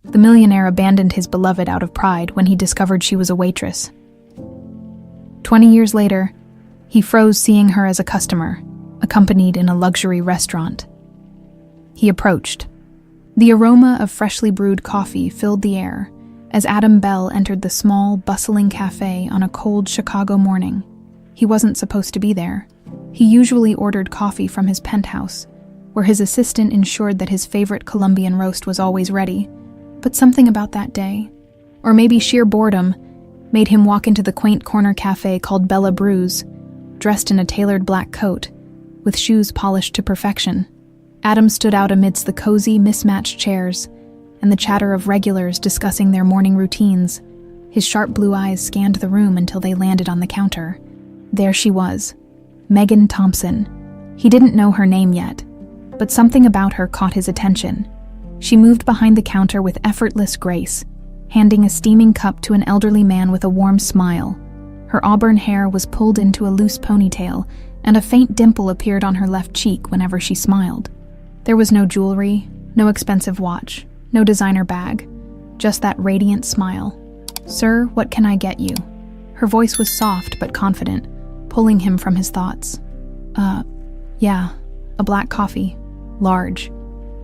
The millionaire abandoned his beloved out of pride when he discovered she was a waitress. 20 years later, he froze seeing her as a customer, accompanied in a luxury restaurant. He approached. The aroma of freshly brewed coffee filled the air as Adam Bell entered the small, bustling café on a cold Chicago morning. He wasn't supposed to be there. He usually ordered coffee from his penthouse, where his assistant ensured that his favorite Colombian roast was always ready. But something about that day, or maybe sheer boredom, made him walk into the quaint corner cafe called Bella Brews, dressed in a tailored black coat, with shoes polished to perfection. Adam stood out amidst the cozy, mismatched chairs and the chatter of regulars discussing their morning routines. His sharp blue eyes scanned the room until they landed on the counter. There she was, Megan Thompson. He didn't know her name yet, but something about her caught his attention. She moved behind the counter with effortless grace, handing a steaming cup to an elderly man with a warm smile. Her auburn hair was pulled into a loose ponytail, and a faint dimple appeared on her left cheek whenever she smiled. There was no jewelry, no expensive watch, no designer bag, just that radiant smile. "Sir, what can I get you?" Her voice was soft but confident, pulling him from his thoughts. Yeah, a black coffee, large."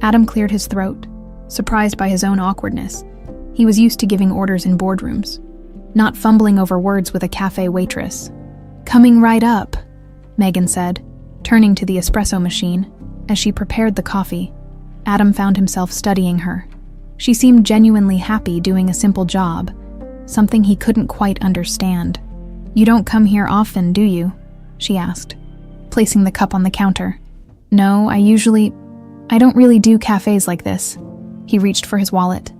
Adam cleared his throat, surprised by his own awkwardness. He was used to giving orders in boardrooms, not fumbling over words with a cafe waitress. "Coming right up," Megan said, turning to the espresso machine. As she prepared the coffee, Adam found himself studying her. She seemed genuinely happy doing a simple job, something he couldn't quite understand. "You don't come here often, do you?" she asked, placing the cup on the counter. "No, I don't really do cafes like this." He reached for his wallet.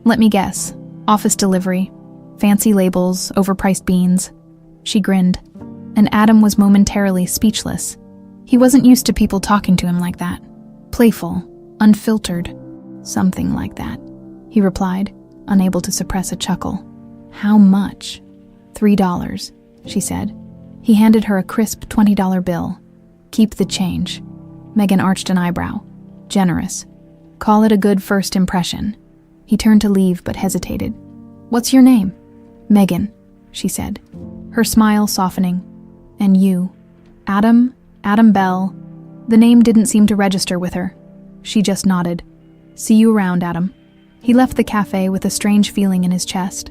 "Let me guess. Office delivery. Fancy labels, overpriced beans." She grinned, and Adam was momentarily speechless. He wasn't used to people talking to him like that. Playful, unfiltered, something like that, he replied, unable to suppress a chuckle. "How much?" $3, she said. He handed her a crisp $20 bill. "Keep the change." Megan arched an eyebrow. "Generous. Call it a good first impression." He turned to leave but hesitated. "What's your name?" "Megan," she said, her smile softening. "And you?" "Adam Bell." The name didn't seem to register with her. She just nodded. "See you around, Adam." He left the cafe with a strange feeling in his chest.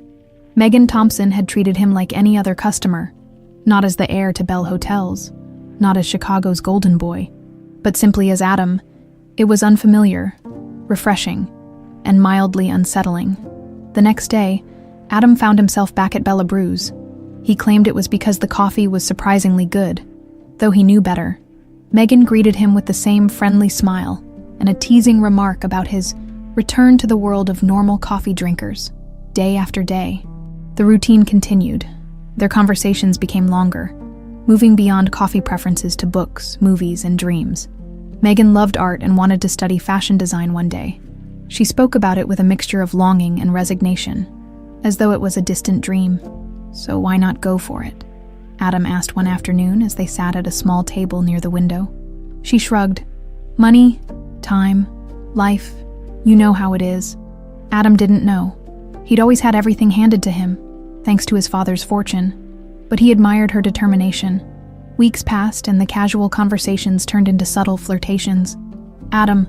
Megan Thompson had treated him like any other customer, not as the heir to Bell Hotels, not as Chicago's golden boy, but simply as Adam. It was unfamiliar, refreshing, and mildly unsettling. The next day, Adam found himself back at Bella Brews. He claimed it was because the coffee was surprisingly good, though he knew better. Megan greeted him with the same friendly smile and a teasing remark about his return to the world of normal coffee drinkers, day after day. The routine continued. Their conversations became longer, moving beyond coffee preferences to books, movies, and dreams. Megan loved art and wanted to study fashion design one day. She spoke about it with a mixture of longing and resignation, as though it was a distant dream. "So why not go for it?" Adam asked one afternoon as they sat at a small table near the window. She shrugged. "Money, time, life, you know how it is." Adam didn't know. He'd always had everything handed to him, thanks to his father's fortune, but he admired her determination. Weeks passed and the casual conversations turned into subtle flirtations. Adam,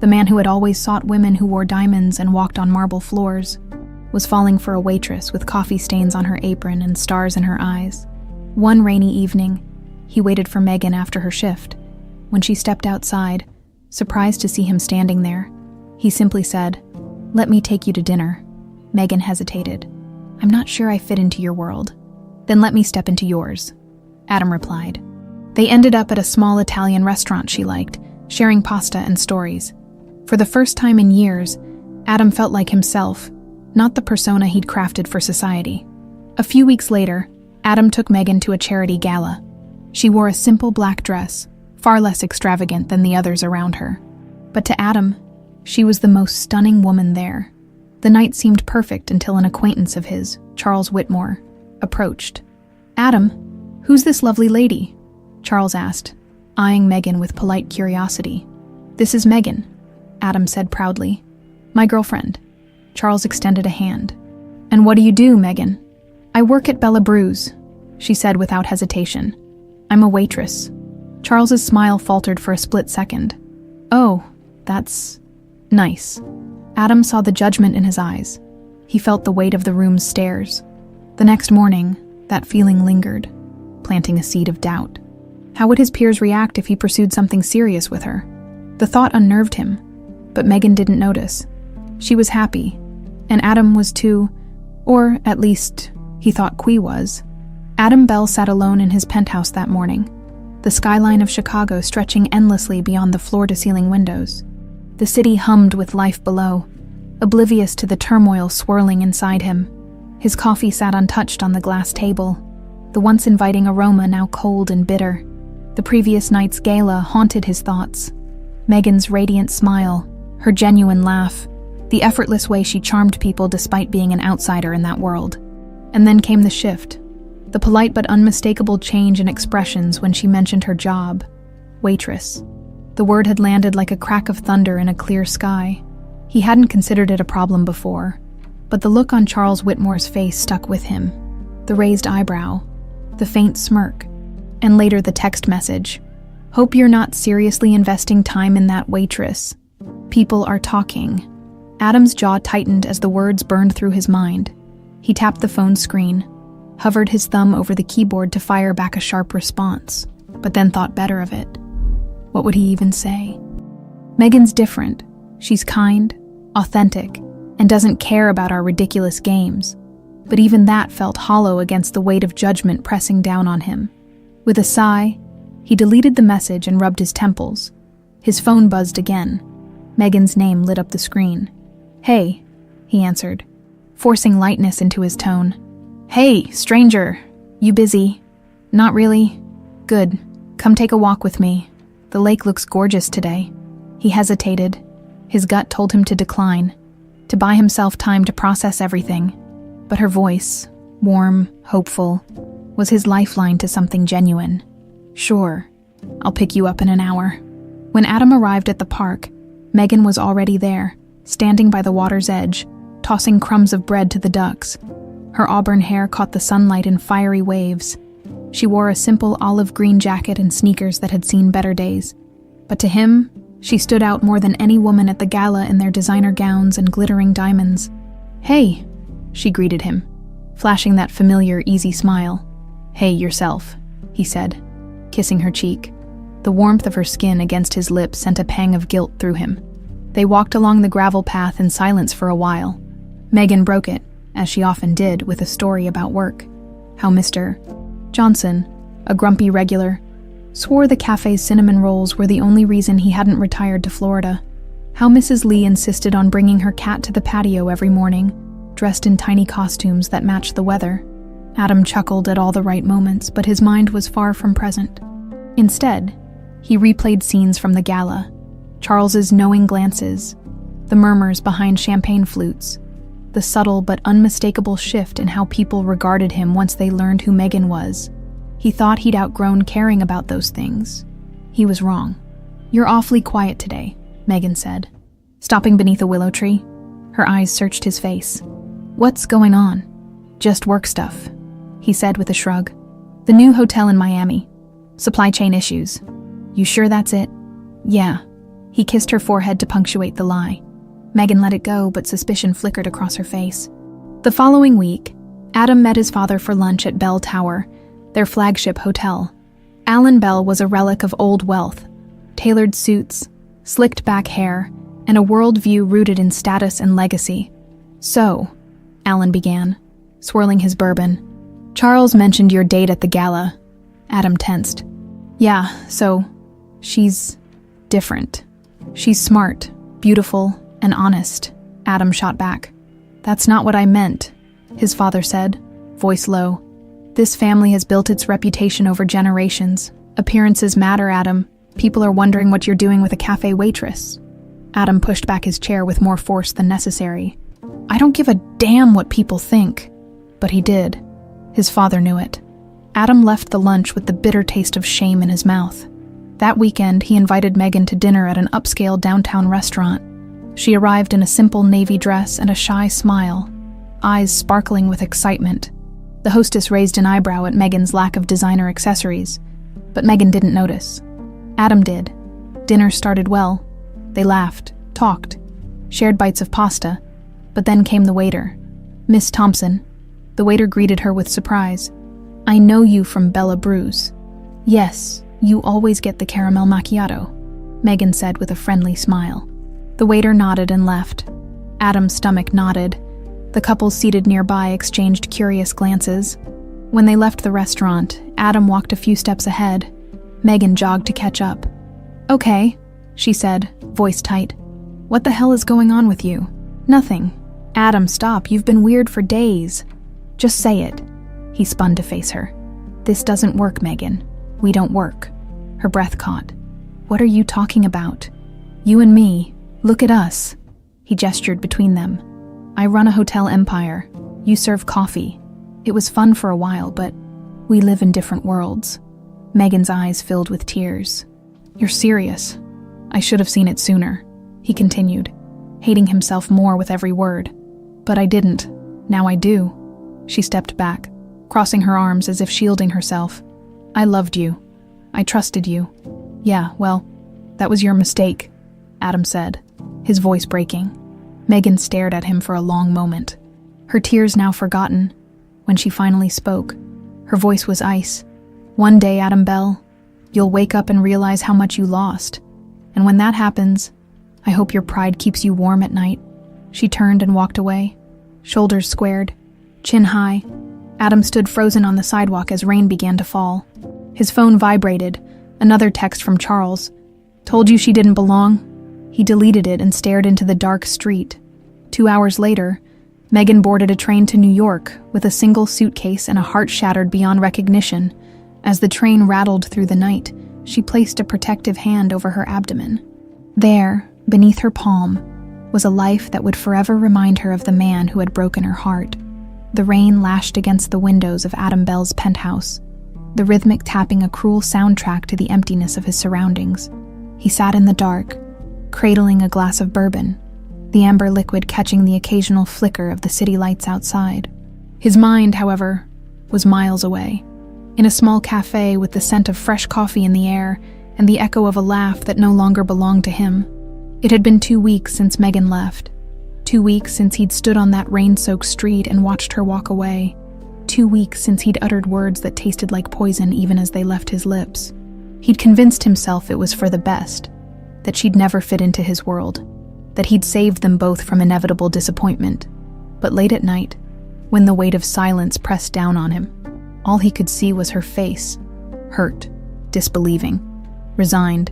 the man who had always sought women who wore diamonds and walked on marble floors, was falling for a waitress with coffee stains on her apron and stars in her eyes. One rainy evening, he waited for Megan after her shift. When she stepped outside, surprised to see him standing there, he simply said, "Let me take you to dinner." Megan hesitated. "I'm not sure I fit into your world." "Then let me step into yours," Adam replied. They ended up at a small Italian restaurant she liked, sharing pasta and stories. For the first time in years, Adam felt like himself, not the persona he'd crafted for society. A few weeks later, Adam took Megan to a charity gala. She wore a simple black dress, far less extravagant than the others around her. But to Adam, she was the most stunning woman there. The night seemed perfect until an acquaintance of his, Charles Whitmore, approached. "Adam, who's this lovely lady?" Charles asked, eyeing Megan with polite curiosity. "This is Megan," Adam said proudly. "My girlfriend." Charles extended a hand. "And what do you do, Megan?" "I work at Bella Brews," she said without hesitation. "I'm a waitress." Charles's smile faltered for a split second. "Oh, that's nice." Adam saw the judgment in his eyes. He felt the weight of the room's stares. The next morning, that feeling lingered, planting a seed of doubt. How would his peers react if he pursued something serious with her? The thought unnerved him, but Megan didn't notice. She was happy, and Adam was too, or at least, he thought Qui was. Adam Bell sat alone in his penthouse that morning, the skyline of Chicago stretching endlessly beyond the floor-to-ceiling windows. The city hummed with life below, oblivious to the turmoil swirling inside him. His coffee sat untouched on the glass table, the once inviting aroma now cold and bitter. The previous night's gala haunted his thoughts. Megan's radiant smile, her genuine laugh, the effortless way she charmed people despite being an outsider in that world. And then came the shift, the polite but unmistakable change in expressions when she mentioned her job, waitress. The word had landed like a crack of thunder in a clear sky. He hadn't considered it a problem before, but the look on Charles Whitmore's face stuck with him. The raised eyebrow, the faint smirk, and later the text message. "Hope you're not seriously investing time in that waitress. People are talking." Adam's jaw tightened as the words burned through his mind. He tapped the phone screen, hovered his thumb over the keyboard to fire back a sharp response, but then thought better of it. What would he even say? Megan's different. She's kind, authentic, and doesn't care about our ridiculous games. But even that felt hollow against the weight of judgment pressing down on him. With a sigh, he deleted the message and rubbed his temples. His phone buzzed again. Megan's name lit up the screen. "Hey," he answered, forcing lightness into his tone. "Hey, stranger. You busy?" "Not really." "Good. Come take a walk with me. The lake looks gorgeous today." He hesitated. His gut told him to decline, to buy himself time to process everything. But her voice, warm, hopeful, was his lifeline to something genuine. "Sure. I'll pick you up in an hour." When Adam arrived at the park, Megan was already there, standing by the water's edge, tossing crumbs of bread to the ducks. Her auburn hair caught the sunlight in fiery waves. She wore a simple olive green jacket and sneakers that had seen better days. But to him, she stood out more than any woman at the gala in their designer gowns and glittering diamonds. "Hey," she greeted him, flashing that familiar, easy smile. "Hey, yourself," he said, kissing her cheek. The warmth of her skin against his lips sent a pang of guilt through him. They walked along the gravel path in silence for a while. Megan broke it, as she often did, with a story about work. How Mr. Johnson, a grumpy regular, swore the cafe's cinnamon rolls were the only reason he hadn't retired to Florida. How Mrs. Lee insisted on bringing her cat to the patio every morning, dressed in tiny costumes that matched the weather. Adam chuckled at all the right moments, but his mind was far from present. Instead, he replayed scenes from the gala, Charles's knowing glances, the murmurs behind champagne flutes, the subtle but unmistakable shift in how people regarded him once they learned who Megan was. He thought he'd outgrown caring about those things. He was wrong. "You're awfully quiet today," Megan said, stopping beneath a willow tree. Her eyes searched his face. "What's going on?" "Just work stuff," he said with a shrug. "The new hotel in Miami. Supply chain issues." "You sure that's it?" "Yeah." He kissed her forehead to punctuate the lie. Megan let it go, but suspicion flickered across her face. The following week, Adam met his father for lunch at Bell Tower, their flagship hotel. Alan Bell was a relic of old wealth, tailored suits, slicked back hair, and a worldview rooted in status and legacy. "So," Alan began, swirling his bourbon. "Charles mentioned your date at the gala." Adam tensed. "Yeah, so, she's different. She's smart, beautiful, and honest," Adam shot back. "That's not what I meant," his father said, voice low. "This family has built its reputation over generations. Appearances matter, Adam. People are wondering what you're doing with a cafe waitress." Adam pushed back his chair with more force than necessary. "I don't give a damn what people think." But he did. His father knew it. Adam left the lunch with the bitter taste of shame in his mouth. That weekend, he invited Megan to dinner at an upscale downtown restaurant. She arrived in a simple navy dress and a shy smile, eyes sparkling with excitement. The hostess raised an eyebrow at Megan's lack of designer accessories, but Megan didn't notice. Adam did. Dinner started well. They laughed, talked, shared bites of pasta, but then came the waiter. Miss Thompson. The waiter greeted her with surprise. I know you from Bella Brews. Yes, you always get the caramel macchiato, Megan said with a friendly smile. The waiter nodded and left. Adam's stomach knotted. The couple seated nearby exchanged curious glances. When they left the restaurant, Adam walked a few steps ahead. Megan jogged to catch up. Okay, she said, voice tight. What the hell is going on with you? Nothing. Adam, stop, you've been weird for days. Just say it. He spun to face her. This doesn't work, Megan. We don't work. Her breath caught. What are you talking about? You and me. Look at us. He gestured between them. I run a hotel empire. You serve coffee. It was fun for a while, but we live in different worlds. Megan's eyes filled with tears. You're serious. I should have seen it sooner, he continued, hating himself more with every word. But I didn't. Now I do. She stepped back, crossing her arms as if shielding herself. I loved you. I trusted you. Yeah, well, that was your mistake, Adam said, his voice breaking. Megan stared at him for a long moment, her tears now forgotten. When she finally spoke, her voice was ice. One day, Adam Bell, you'll wake up and realize how much you lost. And when that happens, I hope your pride keeps you warm at night. She turned and walked away, shoulders squared, chin high. Adam stood frozen on the sidewalk as rain began to fall. His phone vibrated, another text from Charles. Told you she didn't belong? He deleted it and stared into the dark street. 2 hours later, Megan boarded a train to New York with a single suitcase and a heart shattered beyond recognition. As the train rattled through the night, she placed a protective hand over her abdomen. There, beneath her palm, was a life that would forever remind her of the man who had broken her heart. The rain lashed against the windows of Adam Bell's penthouse, the rhythmic tapping a cruel soundtrack to the emptiness of his surroundings. He sat in the dark, cradling a glass of bourbon, the amber liquid catching the occasional flicker of the city lights outside. His mind, however, was miles away, in a small café with the scent of fresh coffee in the air and the echo of a laugh that no longer belonged to him. It had been 2 weeks since Megan left. 2 weeks since he'd stood on that rain-soaked street and watched her walk away. 2 weeks since he'd uttered words that tasted like poison even as they left his lips. He'd convinced himself it was for the best, that she'd never fit into his world, that he'd saved them both from inevitable disappointment. But late at night, when the weight of silence pressed down on him, all he could see was her face, hurt, disbelieving, resigned.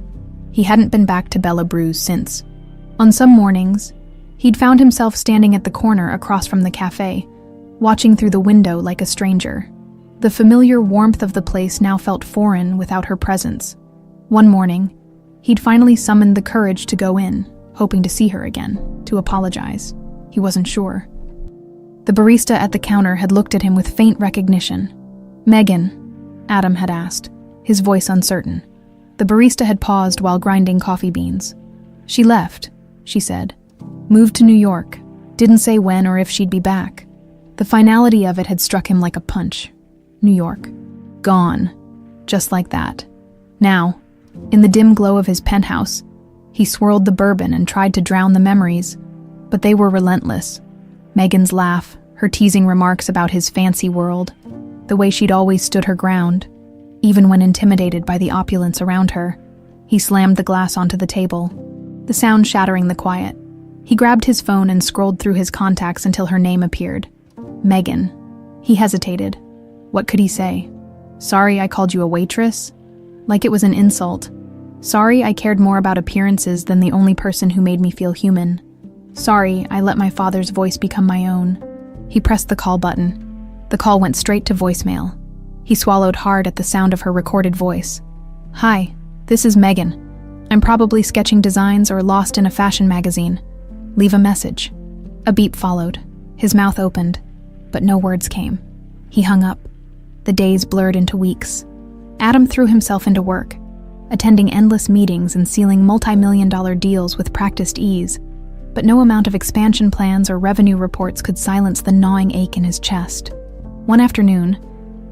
He hadn't been back to Bella Brews since. On some mornings, he'd found himself standing at the corner across from the café, watching through the window like a stranger. The familiar warmth of the place now felt foreign without her presence. One morning, he'd finally summoned the courage to go in, hoping to see her again, to apologize. He wasn't sure. The barista at the counter had looked at him with faint recognition. Megan, Adam had asked, his voice uncertain. The barista had paused while grinding coffee beans. She left, she said. Moved to New York. Didn't say when or if she'd be back. The finality of it had struck him like a punch. New York. Gone. Just like that. Now, in the dim glow of his penthouse, he swirled the bourbon and tried to drown the memories, but they were relentless. Megan's laugh, her teasing remarks about his fancy world, the way she'd always stood her ground, even when intimidated by the opulence around her. He slammed the glass onto the table, the sound shattering the quiet. He grabbed his phone and scrolled through his contacts until her name appeared. Megan. He hesitated. What could he say? Sorry I called you a waitress? Like it was an insult. Sorry I cared more about appearances than the only person who made me feel human. Sorry I let my father's voice become my own. He pressed the call button. The call went straight to voicemail. He swallowed hard at the sound of her recorded voice. Hi, this is Megan. I'm probably sketching designs or lost in a fashion magazine. Leave a message. A beep followed. His mouth opened, but no words came. He hung up. The days blurred into weeks. Adam threw himself into work, attending endless meetings and sealing multi-million-dollar deals with practiced ease. but no amount of expansion plans or revenue reports could silence the gnawing ache in his chest. One afternoon,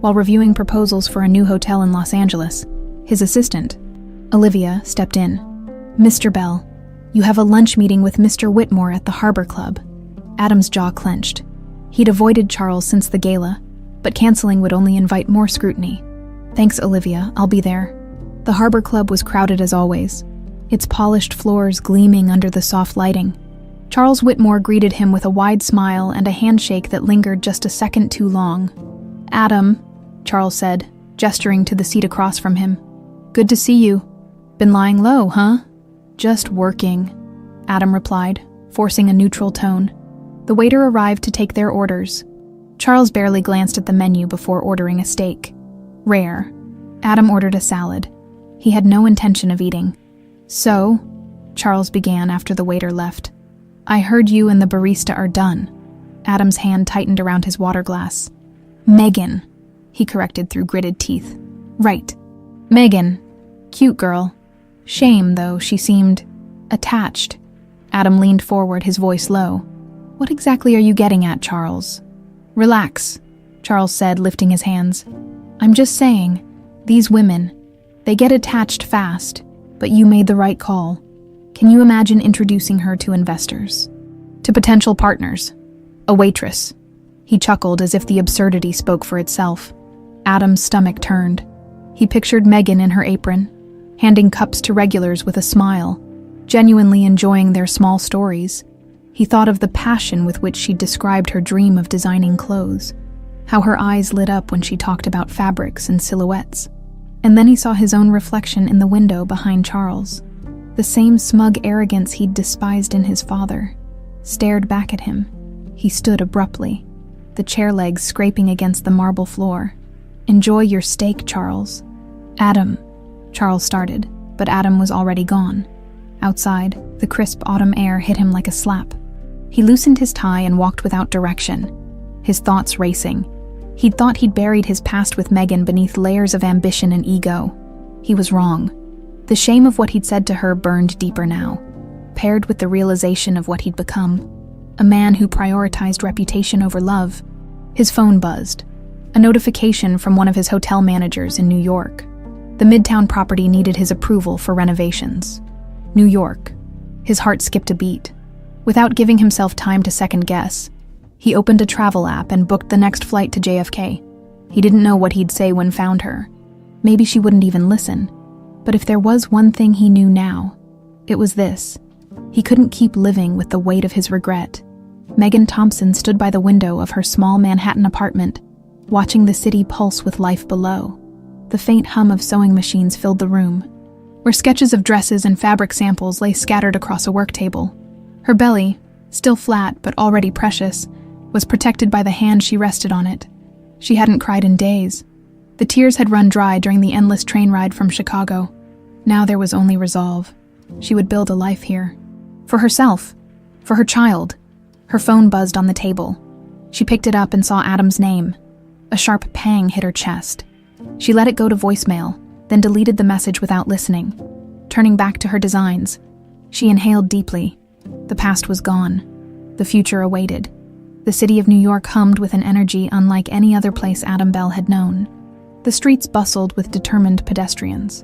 while reviewing proposals for a new hotel in Los Angeles, his assistant, Olivia, stepped in. "Mr. Bell, you have a lunch meeting with Mr. Whitmore at the Harbor Club." Adam's jaw clenched. He'd avoided Charles since the gala, but canceling would only invite more scrutiny. "Thanks, Olivia, I'll be there." The Harbor Club was crowded as always, its polished floors gleaming under the soft lighting. Charles Whitmore greeted him with a wide smile and a handshake that lingered just a second too long. "Adam," Charles said, gesturing to the seat across from him. "Good to see you. Been lying low, huh?" "Just working," Adam replied, forcing a neutral tone. The waiter arrived to take their orders. Charles barely glanced at the menu before ordering a steak. Rare. Adam ordered a salad. He had no intention of eating. "So," Charles began after the waiter left, "I heard you and the barista are done." Adam's hand tightened around his water glass. "Megan," he corrected through gritted teeth. "Right. Megan. Cute girl. Shame, though, she seemed attached." Adam leaned forward, his voice low. "What exactly are you getting at, Charles?" "Relax," Charles said, lifting his hands. "I'm just saying, these women, they get attached fast, but you made the right call. Can you imagine introducing her to investors? To potential partners? A waitress?" He chuckled as if the absurdity spoke for itself. Adam's stomach turned. He pictured Megan in her apron, handing cups to regulars with a smile, genuinely enjoying their small stories. He thought of the passion with which she described her dream of designing clothes, how her eyes lit up when she talked about fabrics and silhouettes. And then he saw his own reflection in the window behind Charles. The same smug arrogance he'd despised in his father stared back at him. He stood abruptly, the chair legs scraping against the marble floor. "Enjoy your steak, Charles." "Adam," Charles started, but Adam was already gone. Outside, the crisp autumn air hit him like a slap. He loosened his tie and walked without direction, his thoughts racing. He'd thought he'd buried his past with Megan beneath layers of ambition and ego. He was wrong. The shame of what he'd said to her burned deeper now, paired with the realization of what he'd become. A man who prioritized reputation over love. His phone buzzed. A notification from one of his hotel managers in New York. The Midtown property needed his approval for renovations. New York. His heart skipped a beat. Without giving himself time to second guess, he opened a travel app and booked the next flight to JFK. He didn't know what he'd say when found her. Maybe she wouldn't even listen. But if there was one thing he knew now, it was this. He couldn't keep living with the weight of his regret. Megan Thompson stood by the window of her small Manhattan apartment, watching the city pulse with life below. The faint hum of sewing machines filled the room, where sketches of dresses and fabric samples lay scattered across a work table. Her belly, still flat but already precious, was protected by the hand she rested on it. She hadn't cried in days. The tears had run dry during the endless train ride from Chicago. Now there was only resolve. She would build a life here. For herself. For her child. Her phone buzzed on the table. She picked it up and saw Adam's name. A sharp pang hit her chest. She let it go to voicemail, then deleted the message without listening. Turning back to her designs, she inhaled deeply. The past was gone. The future awaited. The city of New York hummed with an energy unlike any other place Adam Bell had known. The streets bustled with determined pedestrians.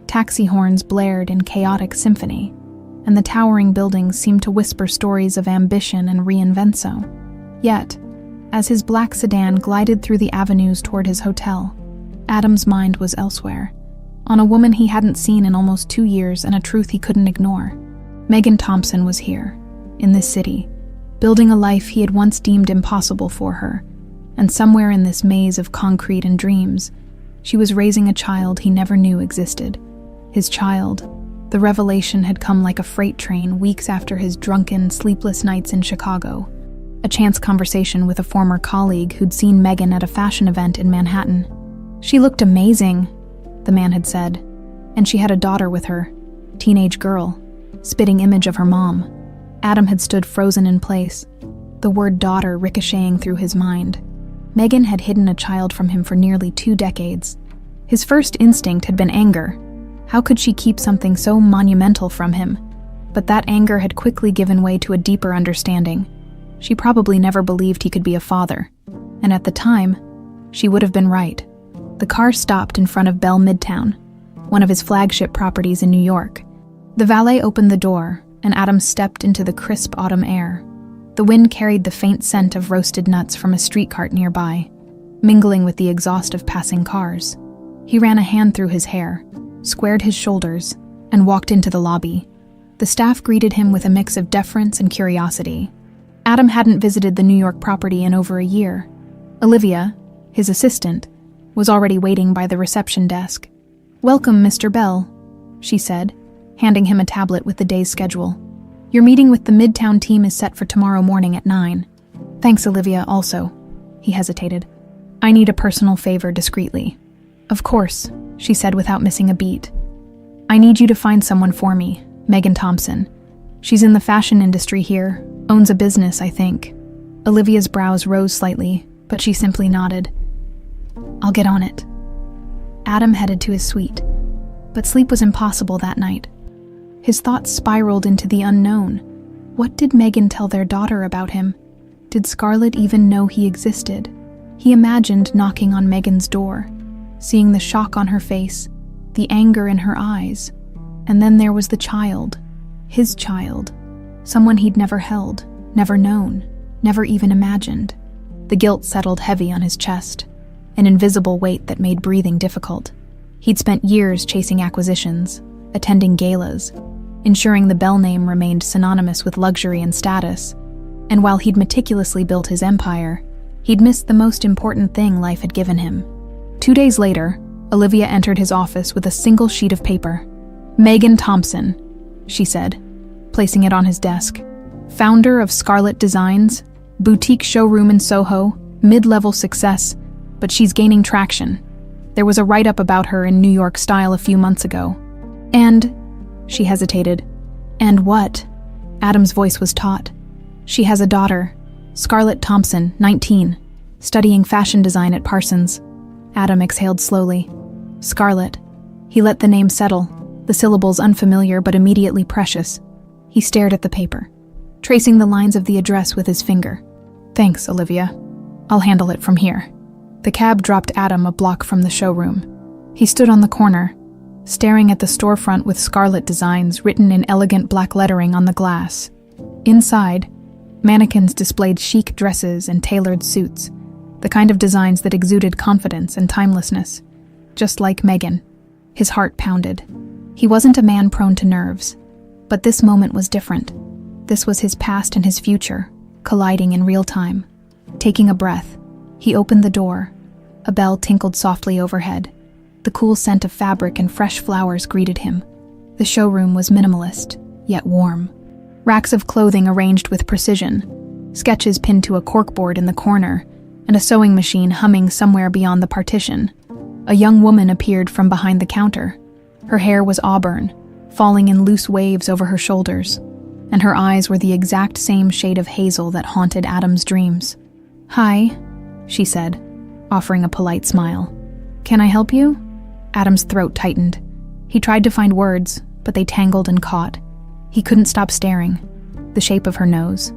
Taxi horns blared in chaotic symphony, and the towering buildings seemed to whisper stories of ambition and reinvention. Yet, as his black sedan glided through the avenues toward his hotel, Adam's mind was elsewhere, on a woman he hadn't seen in almost 2 years and a truth he couldn't ignore. Megan Thompson was here, in this city, building a life he had once deemed impossible for her, and somewhere in this maze of concrete and dreams, she was raising a child he never knew existed. His child. The revelation had come like a freight train weeks after his drunken, sleepless nights in Chicago. A chance conversation with a former colleague who'd seen Megan at a fashion event in Manhattan. "She looked amazing," the man had said, and she had a daughter with her, teenage girl, spitting image of her mom. Adam had stood frozen in place, the word daughter ricocheting through his mind. Megan had hidden a child from him for nearly 2 decades. His first instinct had been anger. How could she keep something so monumental from him? but that anger had quickly given way to a deeper understanding. She probably never believed he could be a father, and at the time, she would have been right. The car stopped in front of Bell Midtown, one of his flagship properties in New York. The valet opened the door, and Adam stepped into the crisp autumn air. The wind carried the faint scent of roasted nuts from a street cart nearby, mingling with the exhaust of passing cars. He ran a hand through his hair, squared his shoulders, and walked into the lobby. The staff greeted him with a mix of deference and curiosity. Adam hadn't visited the New York property in over a year. Olivia, his assistant, was already waiting by the reception desk. "Welcome, Mr. Bell," she said, handing him a tablet with the day's schedule. "Your meeting with the Midtown team is set for tomorrow morning at 9. "Thanks, Olivia, also." He hesitated. "I need a personal favor discreetly." "Of course," she said without missing a beat. "I need you to find someone for me, Megan Thompson. She's in the fashion industry here, owns a business, I think." Olivia's brows rose slightly, but she simply nodded. "I'll get on it." Adam headed to his suite, but sleep was impossible that night. His thoughts spiraled into the unknown. What did Megan tell their daughter about him? Did Scarlett even know he existed? He imagined knocking on Megan's door, seeing the shock on her face, the anger in her eyes, and then there was the child, his child, someone he'd never held, never known, never even imagined. The guilt settled heavy on his chest, an invisible weight that made breathing difficult. He'd spent years chasing acquisitions, attending galas, ensuring the Bell name remained synonymous with luxury and status, and while he'd meticulously built his empire, he'd missed the most important thing life had given him. 2 days later, Olivia entered his office with a single sheet of paper. "Megan Thompson," she said, placing it on his desk. "Founder of Scarlett Designs, boutique showroom in Soho, mid-level success, but she's gaining traction. There was a write-up about her in New York Style a few months ago. And," she hesitated. "And what?" Adam's voice was taut. "She has a daughter, Scarlett Thompson, 19, studying fashion design at Parsons." Adam exhaled slowly. Scarlett. He let the name settle, the syllables unfamiliar but immediately precious. He stared at the paper, tracing the lines of the address with his finger. "Thanks, Olivia. I'll handle it from here." The cab dropped Adam a block from the showroom. He stood on the corner, staring at the storefront with Scarlett Designs written in elegant black lettering on the glass. Inside, mannequins displayed chic dresses and tailored suits, the kind of designs that exuded confidence and timelessness. Just like Megan. His heart pounded. He wasn't a man prone to nerves, but this moment was different. This was his past and his future, colliding in real time. Taking a breath, he opened the door. A bell tinkled softly overhead. The cool scent of fabric and fresh flowers greeted him. The showroom was minimalist, yet warm. Racks of clothing arranged with precision, sketches pinned to a corkboard in the corner, and a sewing machine humming somewhere beyond the partition. A young woman appeared from behind the counter. Her hair was auburn, falling in loose waves over her shoulders, and her eyes were the exact same shade of hazel that haunted Adam's dreams. "Hi," she said, offering a polite smile. "Can I help you?" Adam's throat tightened. He tried to find words, but they tangled and caught. He couldn't stop staring. The shape of her nose,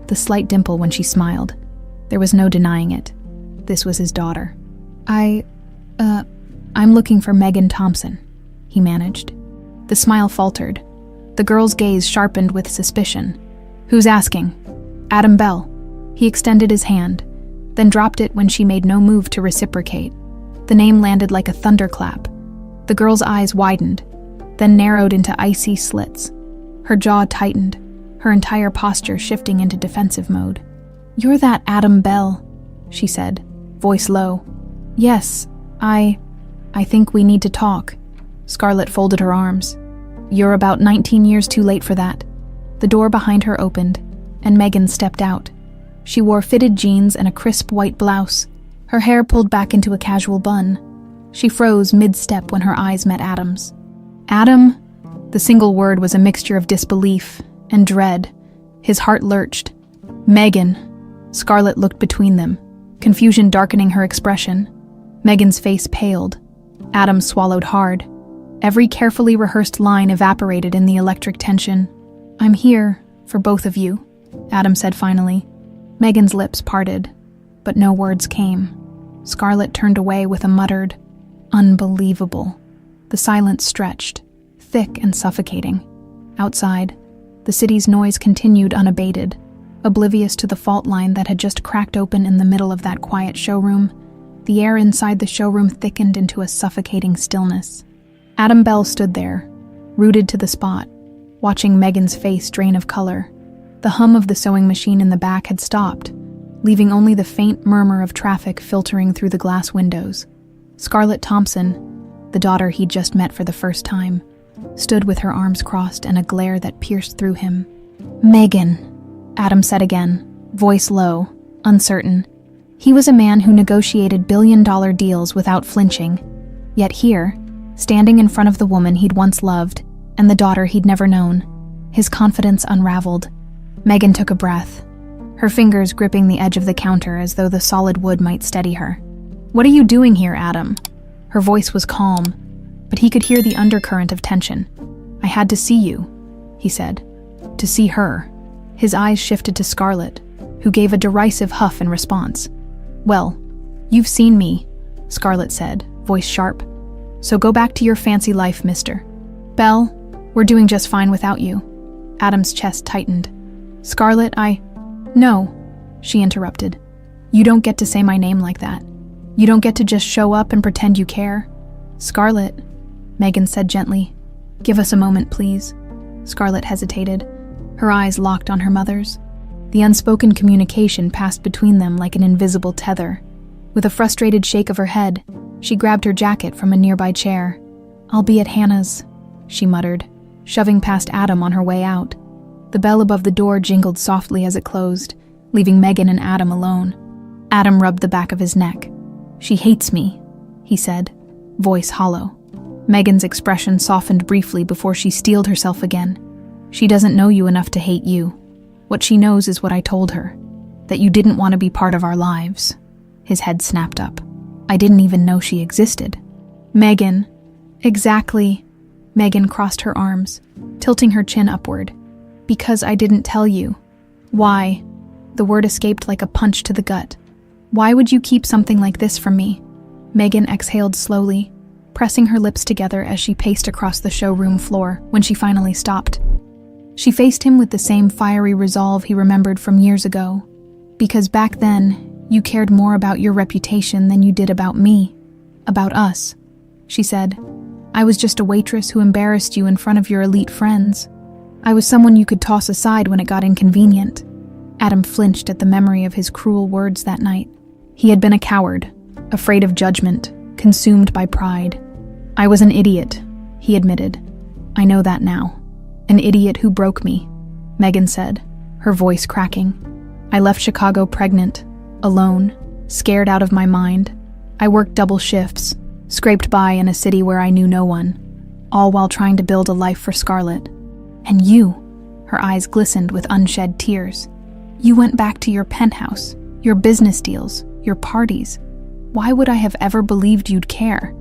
the slight dimple when she smiled. There was no denying it. This was his daughter. I'm looking for Megan Thompson," he managed. The smile faltered. The girl's gaze sharpened with suspicion. "Who's asking?" "Adam Bell." He extended his hand, then dropped it when she made no move to reciprocate. The name landed like a thunderclap. The girl's eyes widened, then narrowed into icy slits. Her jaw tightened, her entire posture shifting into defensive mode. "You're that Adam Bell," she said, voice low. "Yes, I think we need to talk." Scarlett folded her arms. "You're about 19 years too late for that." The door behind her opened, and Megan stepped out. She wore fitted jeans and a crisp white blouse, her hair pulled back into a casual bun. She froze mid-step when her eyes met Adam's. "Adam?" The single word was a mixture of disbelief and dread. His heart lurched. "Megan." Scarlett looked between them, confusion darkening her expression. Megan's face paled. Adam swallowed hard. Every carefully rehearsed line evaporated in the electric tension. "I'm here for both of you," Adam said finally. Megan's lips parted, but no words came. Scarlett turned away with a muttered, "Unbelievable." The silence stretched, thick and suffocating. Outside, the city's noise continued unabated, oblivious to the fault line that had just cracked open in the middle of that quiet showroom. The air inside the showroom thickened into a suffocating stillness. Adam Bell stood there, rooted to the spot, watching Megan's face drain of color. The hum of the sewing machine in the back had stopped, leaving only the faint murmur of traffic filtering through the glass windows. Scarlett Thompson, the daughter he'd just met for the first time, stood with her arms crossed and a glare that pierced through him. "Megan," Adam said again, voice low, uncertain. He was a man who negotiated billion-dollar deals without flinching. Yet here, standing in front of the woman he'd once loved and the daughter he'd never known, his confidence unraveled. Megan took a breath, her fingers gripping the edge of the counter as though the solid wood might steady her. "What are you doing here, Adam?" Her voice was calm, but he could hear the undercurrent of tension. "I had to see you," he said. "To see her." His eyes shifted to Scarlett, who gave a derisive huff in response. "Well, you've seen me," Scarlett said, voice sharp. "So go back to your fancy life, mister. Belle, we're doing just fine without you." Adam's chest tightened. "Scarlett, No," she interrupted. "You don't get to say my name like that. You don't get to just show up and pretend you care." "Scarlett," Megan said gently. "Give us a moment, please." Scarlett hesitated, her eyes locked on her mother's. The unspoken communication passed between them like an invisible tether. With a frustrated shake of her head, she grabbed her jacket from a nearby chair. "I'll be at Hannah's," she muttered, shoving past Adam on her way out. The bell above the door jingled softly as it closed, leaving Megan and Adam alone. Adam rubbed the back of his neck. "She hates me," he said, voice hollow. Megan's expression softened briefly before she steeled herself again. "She doesn't know you enough to hate you. What she knows is what I told her, that you didn't want to be part of our lives." His head snapped up. "I didn't even know she existed." "Megan." "Exactly." Megan crossed her arms, tilting her chin upward. "Because I didn't tell you." "Why?" The word escaped like a punch to the gut. "Why would you keep something like this from me?" Megan exhaled slowly, pressing her lips together as she paced across the showroom floor when she finally stopped. She faced him with the same fiery resolve he remembered from years ago. "Because back then, you cared more about your reputation than you did about me. About us," she said. "I was just a waitress who embarrassed you in front of your elite friends. I was someone you could toss aside when it got inconvenient." Adam flinched at the memory of his cruel words that night. He had been a coward, afraid of judgment, consumed by pride. "I was an idiot," he admitted. "I know that now. An idiot who broke me," Megan said, her voice cracking. "I left Chicago pregnant, alone, scared out of my mind. I worked double shifts, scraped by in a city where I knew no one, all while trying to build a life for Scarlett. And you," her eyes glistened with unshed tears, "you went back to your penthouse, your business deals, your parties. Why would I have ever believed you'd care?"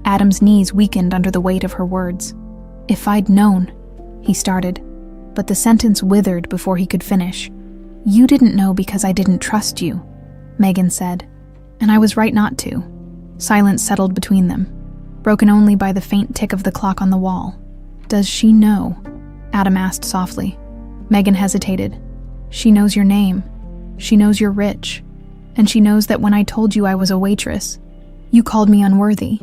Adam's knees weakened under the weight of her words. "If I'd known," he started, but the sentence withered before he could finish. "You didn't know because I didn't trust you," Megan said, "and I was right not to." Silence settled between them, broken only by the faint tick of the clock on the wall. "Does she know?" Adam asked softly. Megan hesitated. "She knows your name. She knows you're rich. And she knows that when I told you I was a waitress, you called me unworthy."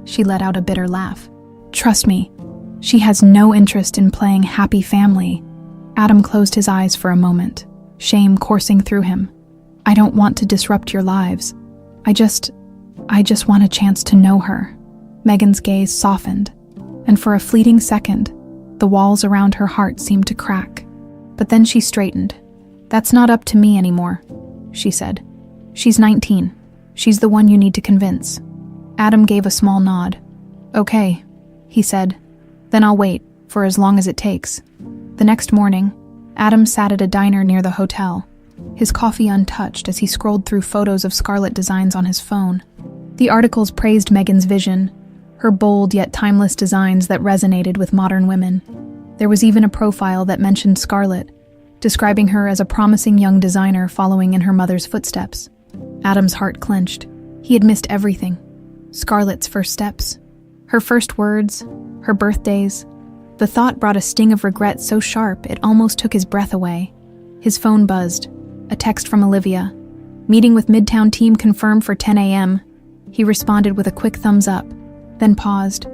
She let out a bitter laugh. "Trust me, she has no interest in playing happy family." Adam closed his eyes for a moment, shame coursing through him. "I don't want to disrupt your lives. I just want a chance to know her." Megan's gaze softened, and for a fleeting second, the walls around her heart seemed to crack. But then she straightened. "That's not up to me anymore," she said. "She's 19. She's the one you need to convince." Adam gave a small nod. "Okay," he said. "Then I'll wait, for as long as it takes." The next morning, Adam sat at a diner near the hotel, his coffee untouched as he scrolled through photos of Scarlett designs on his phone. The articles praised Megan's vision, her bold yet timeless designs that resonated with modern women. There was even a profile that mentioned Scarlett, describing her as a promising young designer following in her mother's footsteps. Adam's heart clenched. He had missed everything. Scarlett's first steps, her first words, her birthdays. The thought brought a sting of regret so sharp it almost took his breath away. His phone buzzed. A text from Olivia. Meeting with Midtown team confirmed for 10 a.m. He responded with a quick thumbs up, then paused.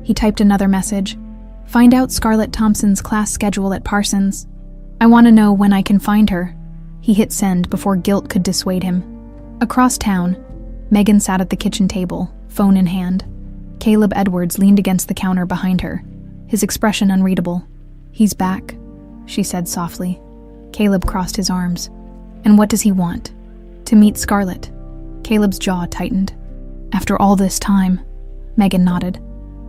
He typed another message. Find out Scarlett Thompson's class schedule at Parsons. I want to know when I can find her. He hit send before guilt could dissuade him. Across town, Megan sat at the kitchen table, phone in hand. Caleb Edwards leaned against the counter behind her, his expression unreadable. He's back, she said softly. Caleb crossed his arms. And what does he want? To meet Scarlett. Caleb's jaw tightened. After all this time, Megan nodded.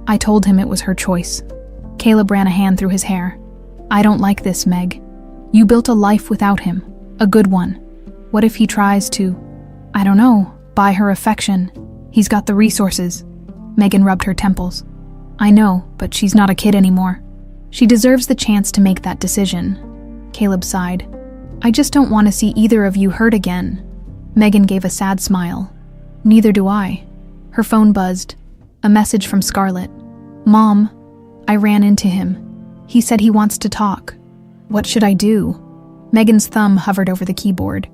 I told him it was her choice. Caleb ran a hand through his hair. I don't like this, Meg. You built a life without him, a good one. What if he tries to, I don't know, buy her affection? He's got the resources. Megan rubbed her temples. I know, but she's not a kid anymore. She deserves the chance to make that decision. Caleb sighed. I just don't want to see either of you hurt again. Megan gave a sad smile. Neither do I. Her phone buzzed. A message from Scarlett. Mom, I ran into him. He said he wants to talk. What should I do? Megan's thumb hovered over the keyboard.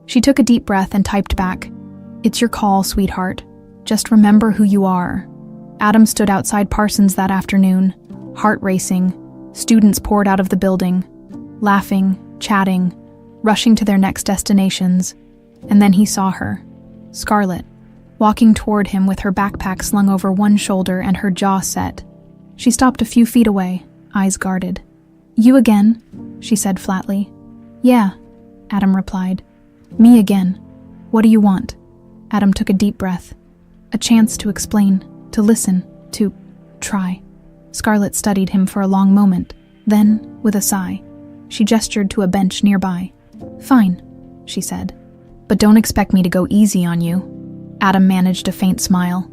She took a deep breath and typed back. It's your call, sweetheart. Just remember who you are. Adam stood outside Parsons that afternoon, heart racing. Students poured out of the building, laughing, chatting, rushing to their next destinations. And then he saw her, Scarlett, walking toward him with her backpack slung over one shoulder and her jaw set. She stopped a few feet away, eyes guarded. You again? She said flatly. Yeah, Adam replied. Me again. What do you want? Adam took a deep breath. A chance to explain, to listen, to try. Scarlett studied him for a long moment. Then, with a sigh, she gestured to a bench nearby. Fine, she said. But don't expect me to go easy on you. Adam managed a faint smile.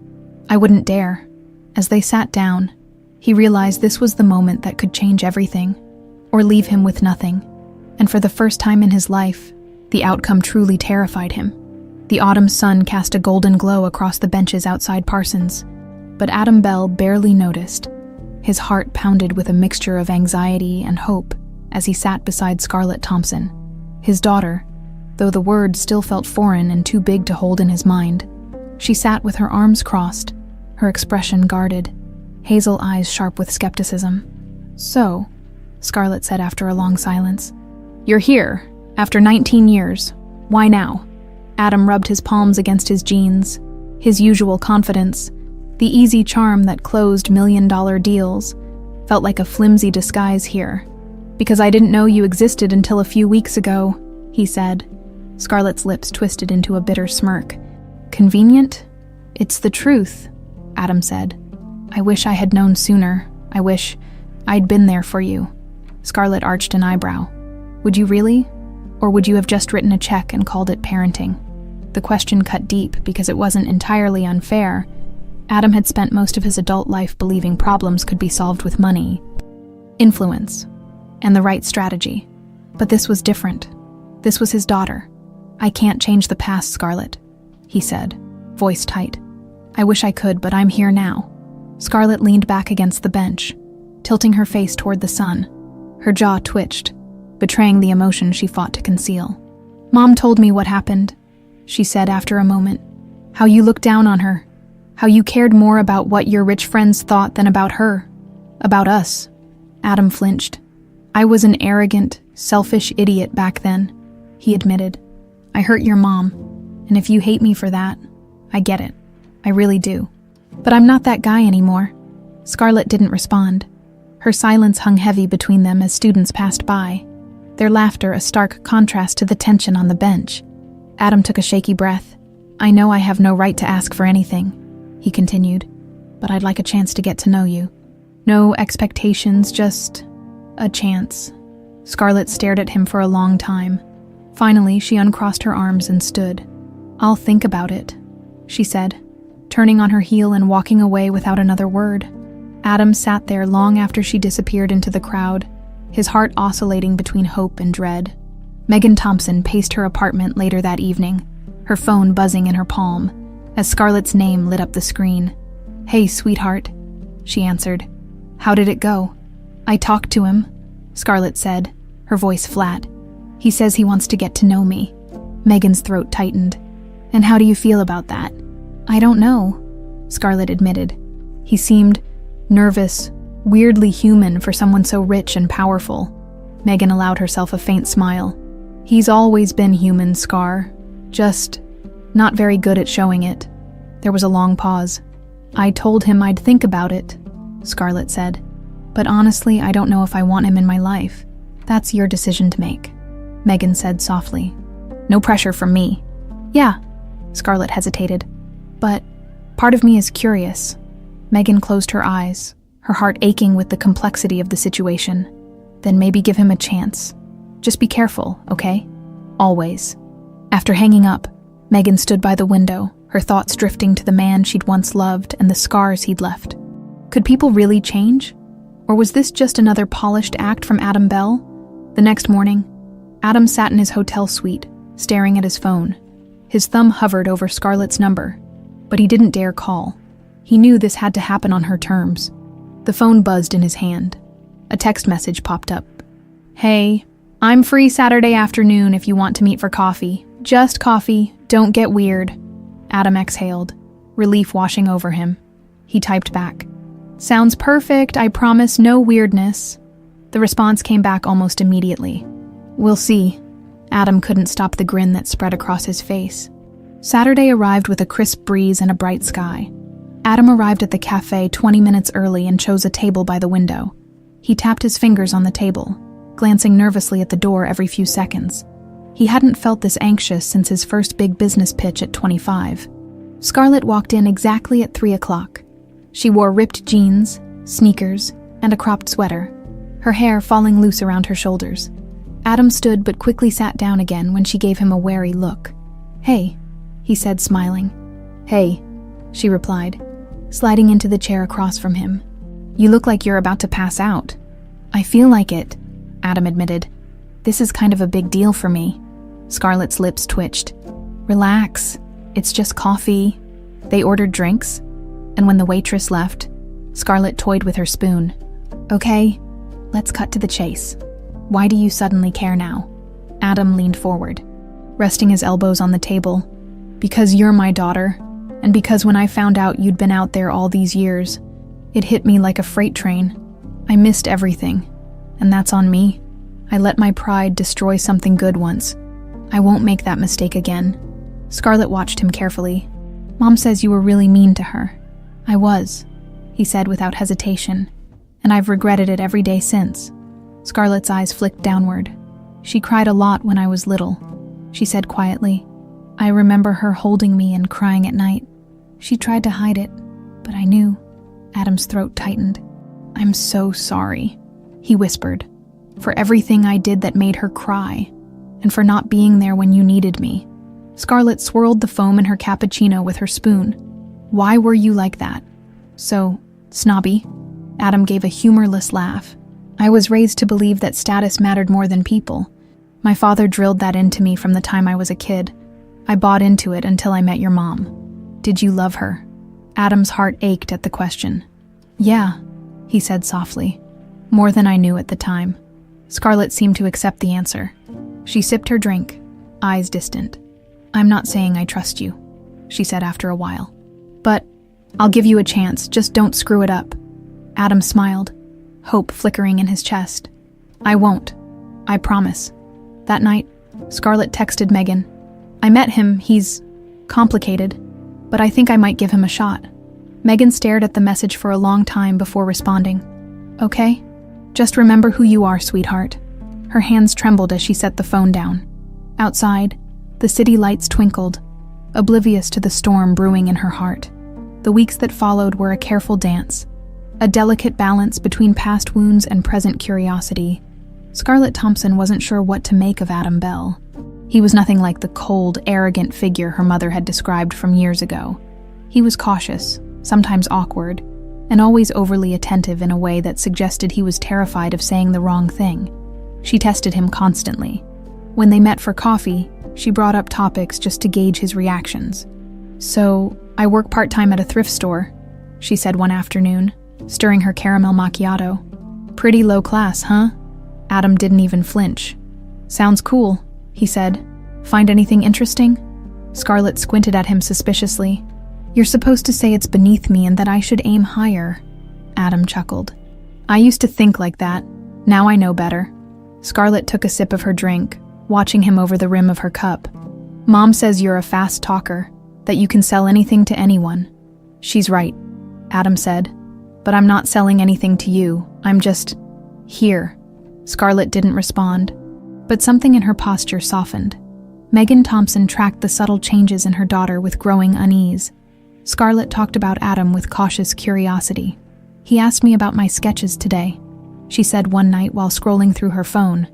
I wouldn't dare. As they sat down, he realized this was the moment that could change everything, or leave him with nothing. And for the first time in his life, the outcome truly terrified him. The autumn sun cast a golden glow across the benches outside Parsons, but Adam Bell barely noticed. His heart pounded with a mixture of anxiety and hope as he sat beside Scarlett Thompson, his daughter, though the word still felt foreign and too big to hold in his mind. She sat with her arms crossed, her expression guarded, hazel eyes sharp with skepticism. So, Scarlett said after a long silence, you're here, after 19 years. Why now? Adam rubbed his palms against his jeans, his usual confidence, the easy charm that closed million-dollar deals, felt like a flimsy disguise here. Because I didn't know you existed until a few weeks ago, he said. Scarlett's lips twisted into a bitter smirk. Convenient? It's the truth, Adam said. I wish I had known sooner. I wish I'd been there for you. Scarlett arched an eyebrow. Would you really? Or would you have just written a check and called it parenting? The question cut deep because it wasn't entirely unfair. Adam had spent most of his adult life believing problems could be solved with money, influence, and the right strategy. But this was different. This was his daughter. I can't change the past, Scarlett, he said, voice tight. I wish I could, but I'm here now. Scarlett leaned back against the bench, tilting her face toward the sun. Her jaw twitched, betraying the emotion she fought to conceal. Mom told me what happened, she said after a moment. How you looked down on her. How you cared more about what your rich friends thought than about her. About us. Adam flinched. I was an arrogant, selfish idiot back then, he admitted. I hurt your mom, and if you hate me for that, I get it. I really do. But I'm not that guy anymore. Scarlett didn't respond. Her silence hung heavy between them as students passed by, their laughter a stark contrast to the tension on the bench. Adam took a shaky breath. I know I have no right to ask for anything, he continued, but I'd like a chance to get to know you. No expectations, just a chance. Scarlett stared at him for a long time. Finally, she uncrossed her arms and stood. I'll think about it, she said, turning on her heel and walking away without another word. Adam sat there long after she disappeared into the crowd, his heart oscillating between hope and dread. Megan Thompson paced her apartment later that evening, her phone buzzing in her palm, as Scarlett's name lit up the screen. "Hey, sweetheart," she answered. "How did it go?" "I talked to him," Scarlett said, her voice flat. "He says he wants to get to know me." Megan's throat tightened. "And how do you feel about that?" "I don't know," Scarlett admitted. He seemed nervous, weirdly human for someone so rich and powerful. Megan allowed herself a faint smile. "He's always been human, Scar. Just not very good at showing it." There was a long pause. "I told him I'd think about it," Scarlett said. "But honestly, I don't know if I want him in my life." "That's your decision to make," Megan said softly. "No pressure from me." "Yeah," Scarlett hesitated. "But part of me is curious." Megan closed her eyes, her heart aching with the complexity of the situation. "Then maybe give him a chance. Just be careful, okay? Always." After hanging up, Megan stood by the window, her thoughts drifting to the man she'd once loved and the scars he'd left. Could people really change? Or was this just another polished act from Adam Bell? The next morning, Adam sat in his hotel suite, staring at his phone. His thumb hovered over Scarlett's number, but he didn't dare call. He knew this had to happen on her terms. The phone buzzed in his hand. A text message popped up. "Hey, I'm free Saturday afternoon if you want to meet for coffee. Just coffee, don't get weird." Adam exhaled, relief washing over him. He typed back, "Sounds perfect, I promise no weirdness." The response came back almost immediately. "We'll see." Adam couldn't stop the grin that spread across his face. Saturday arrived with a crisp breeze and a bright sky. Adam arrived at the café 20 minutes early and chose a table by the window. He tapped his fingers on the table, glancing nervously at the door every few seconds. He hadn't felt this anxious since his first big business pitch at 25. Scarlett walked in exactly at 3 o'clock. She wore ripped jeans, sneakers, and a cropped sweater, her hair falling loose around her shoulders. Adam stood but quickly sat down again when she gave him a wary look. "Hey," he said, smiling. "Hey," she replied, sliding into the chair across from him. "You look like you're about to pass out." "I feel like it," Adam admitted. "This is kind of a big deal for me." Scarlett's lips twitched. "Relax. It's just coffee." They ordered drinks, and when the waitress left, Scarlett toyed with her spoon. "Okay, let's cut to the chase. Why do you suddenly care now?" Adam leaned forward, resting his elbows on the table. "Because you're my daughter, and because when I found out you'd been out there all these years, it hit me like a freight train. I missed everything, and that's on me. I let my pride destroy something good once. I won't make that mistake again." Scarlett watched him carefully. "Mom says you were really mean to her." "I was," he said without hesitation, "and I've regretted it every day since." Scarlett's eyes flicked downward. "She cried a lot when I was little," she said quietly. "I remember her holding me and crying at night. She tried to hide it, but I knew." Adam's throat tightened. "I'm so sorry," he whispered, "for everything I did that made her cry, and for not being there when you needed me." Scarlett swirled the foam in her cappuccino with her spoon. "Why were you like that? So snobby?" Adam gave a humorless laugh. "I was raised to believe that status mattered more than people. My father drilled that into me from the time I was a kid. I bought into it until I met your mom." "Did you love her?" Adam's heart ached at the question. "Yeah," he said softly. "More than I knew at the time." Scarlett seemed to accept the answer. She sipped her drink, eyes distant. "I'm not saying I trust you," she said after a while. "But I'll give you a chance, just don't screw it up." Adam smiled, hope flickering in his chest. "I won't. I promise." That night, Scarlett texted Megan. "I met him, he's complicated, but I think I might give him a shot." Megan stared at the message for a long time before responding. "Okay, just remember who you are, sweetheart." Her hands trembled as she set the phone down. Outside, the city lights twinkled, oblivious to the storm brewing in her heart. The weeks that followed were a careful dance, a delicate balance between past wounds and present curiosity. Scarlett Thompson wasn't sure what to make of Adam Bell. He was nothing like the cold, arrogant figure her mother had described from years ago. He was cautious, sometimes awkward, and always overly attentive in a way that suggested he was terrified of saying the wrong thing. She tested him constantly. When they met for coffee, she brought up topics just to gauge his reactions. "So, I work part-time at a thrift store," she said one afternoon, stirring her caramel macchiato. "Pretty low class, huh?" Adam didn't even flinch. "Sounds cool," he said. "Find anything interesting?" Scarlett squinted at him suspiciously. "You're supposed to say it's beneath me and that I should aim higher," Adam chuckled. "I used to think like that. Now I know better." Scarlett took a sip of her drink, watching him over the rim of her cup. "Mom says you're a fast talker, that you can sell anything to anyone." "She's right," Adam said. "But I'm not selling anything to you. I'm just here." Scarlett didn't respond, but something in her posture softened. Megan Thompson tracked the subtle changes in her daughter with growing unease. Scarlett talked about Adam with cautious curiosity. "He asked me about my sketches today," she said one night while scrolling through her phone.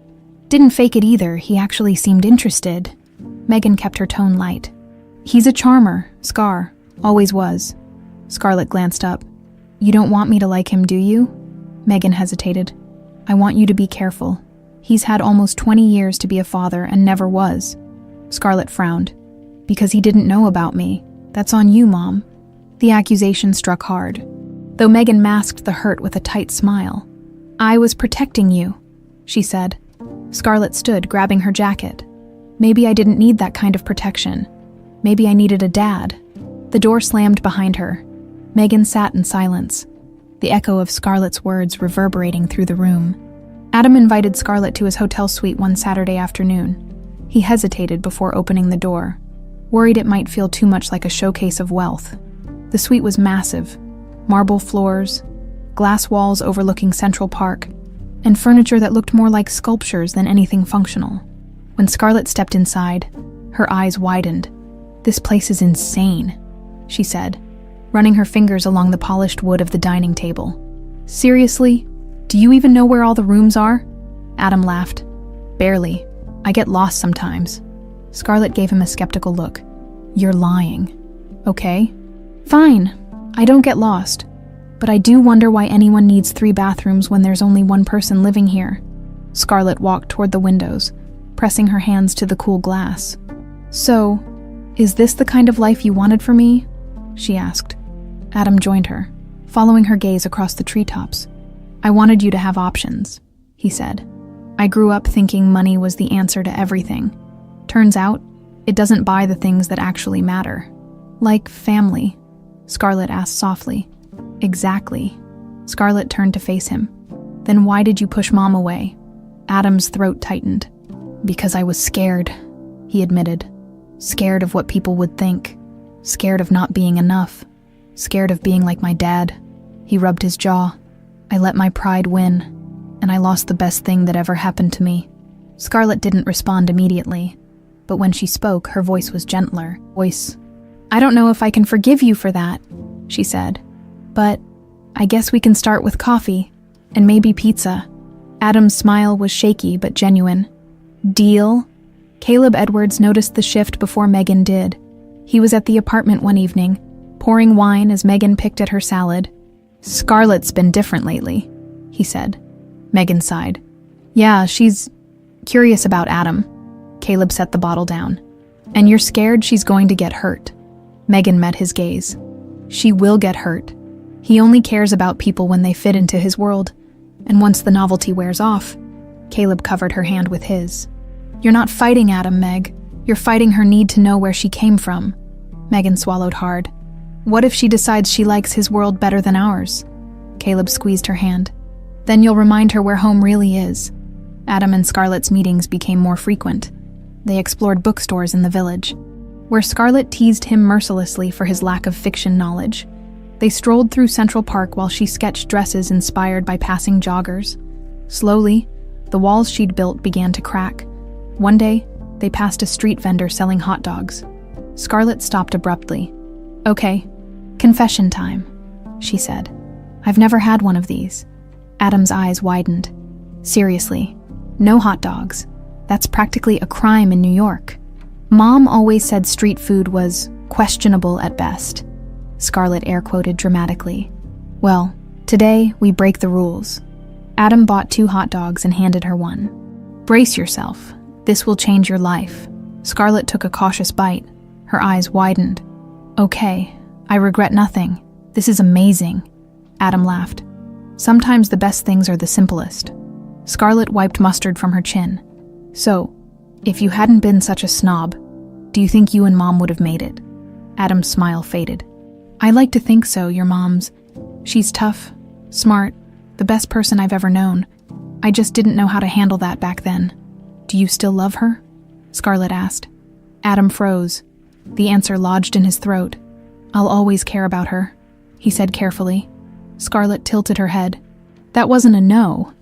"Didn't fake it either, he actually seemed interested." Megan kept her tone light. "He's a charmer, Scar. Always was." Scarlett glanced up. "You don't want me to like him, do you?" Megan hesitated. "I want you to be careful. He's had almost 20 years to be a father and never was." Scarlett frowned. "Because he didn't know about me. That's on you, Mom." The accusation struck hard, though Megan masked the hurt with a tight smile. "I was protecting you," she said. Scarlett stood, grabbing her jacket. "Maybe I didn't need that kind of protection. Maybe I needed a dad." The door slammed behind her. Megan sat in silence, the echo of Scarlett's words reverberating through the room. Adam invited Scarlett to his hotel suite one Saturday afternoon. He hesitated before opening the door, worried it might feel too much like a showcase of wealth. The suite was massive, marble floors, glass walls overlooking Central Park, and furniture that looked more like sculptures than anything functional. When Scarlett stepped inside, her eyes widened. "This place is insane," she said, running her fingers along the polished wood of the dining table. "Seriously? Do you even know where all the rooms are?" Adam laughed. "Barely. I get lost sometimes." Scarlett gave him a skeptical look. "You're lying." "Okay. Fine. I don't get lost. But I do wonder why anyone needs 3 bathrooms when there's only one person living here." Scarlett walked toward the windows, pressing her hands to the cool glass. "So, is this the kind of life you wanted for me?" she asked. Adam joined her, following her gaze across the treetops. "I wanted you to have options," he said. "I grew up thinking money was the answer to everything. Turns out, it doesn't buy the things that actually matter." "Like family?" Scarlett asked softly. "Exactly." Scarlett turned to face him. "Then why did you push Mom away?" Adam's throat tightened. "Because I was scared," he admitted. "Scared of what people would think. Scared of not being enough. Scared of being like my dad." He rubbed his jaw. "I let my pride win, and I lost the best thing that ever happened to me." Scarlett didn't respond immediately, but when she spoke, her voice was gentler. "I don't know if I can forgive you for that," she said. "But I guess we can start with coffee, and maybe pizza." Adam's smile was shaky but genuine. "Deal?" Caleb Edwards noticed the shift before Megan did. He was at the apartment one evening, pouring wine as Megan picked at her salad. "Scarlett's been different lately," he said. Megan sighed. "Yeah, she's curious about Adam." Caleb set the bottle down. "And you're scared she's going to get hurt." Megan met his gaze. "She will get hurt. He only cares about people when they fit into his world, and once the novelty wears off." Caleb covered her hand with his. "You're not fighting Adam, Meg. You're fighting her need to know where she came from." Megan swallowed hard. "What if she decides she likes his world better than ours?" Caleb squeezed her hand. "Then you'll remind her where home really is." Adam and Scarlett's meetings became more frequent. They explored bookstores in the village, where Scarlett teased him mercilessly for his lack of fiction knowledge. They strolled through Central Park while she sketched dresses inspired by passing joggers. Slowly, the walls she'd built began to crack. One day, they passed a street vendor selling hot dogs. Scarlett stopped abruptly. "Okay, confession time," she said. "I've never had one of these." Adam's eyes widened. "Seriously, no hot dogs. That's practically a crime in New York." "Mom always said street food was questionable at best," Scarlett air-quoted dramatically. Well, today we break the rules. Adam bought 2 hot dogs and handed her one. Brace yourself. This will change your life. Scarlett took a cautious bite. Her eyes widened. Okay, I regret nothing. This is amazing. Adam laughed. Sometimes the best things are the simplest. Scarlett wiped mustard from her chin. So, if you hadn't been such a snob, do you think you and Mom would have made it? Adam's smile faded. I like to think so, your mom's. She's tough, smart, the best person I've ever known. I just didn't know how to handle that back then. Do you still love her? Scarlett asked. Adam froze. The answer lodged in his throat. I'll always care about her, he said carefully. Scarlett tilted her head. That wasn't a no.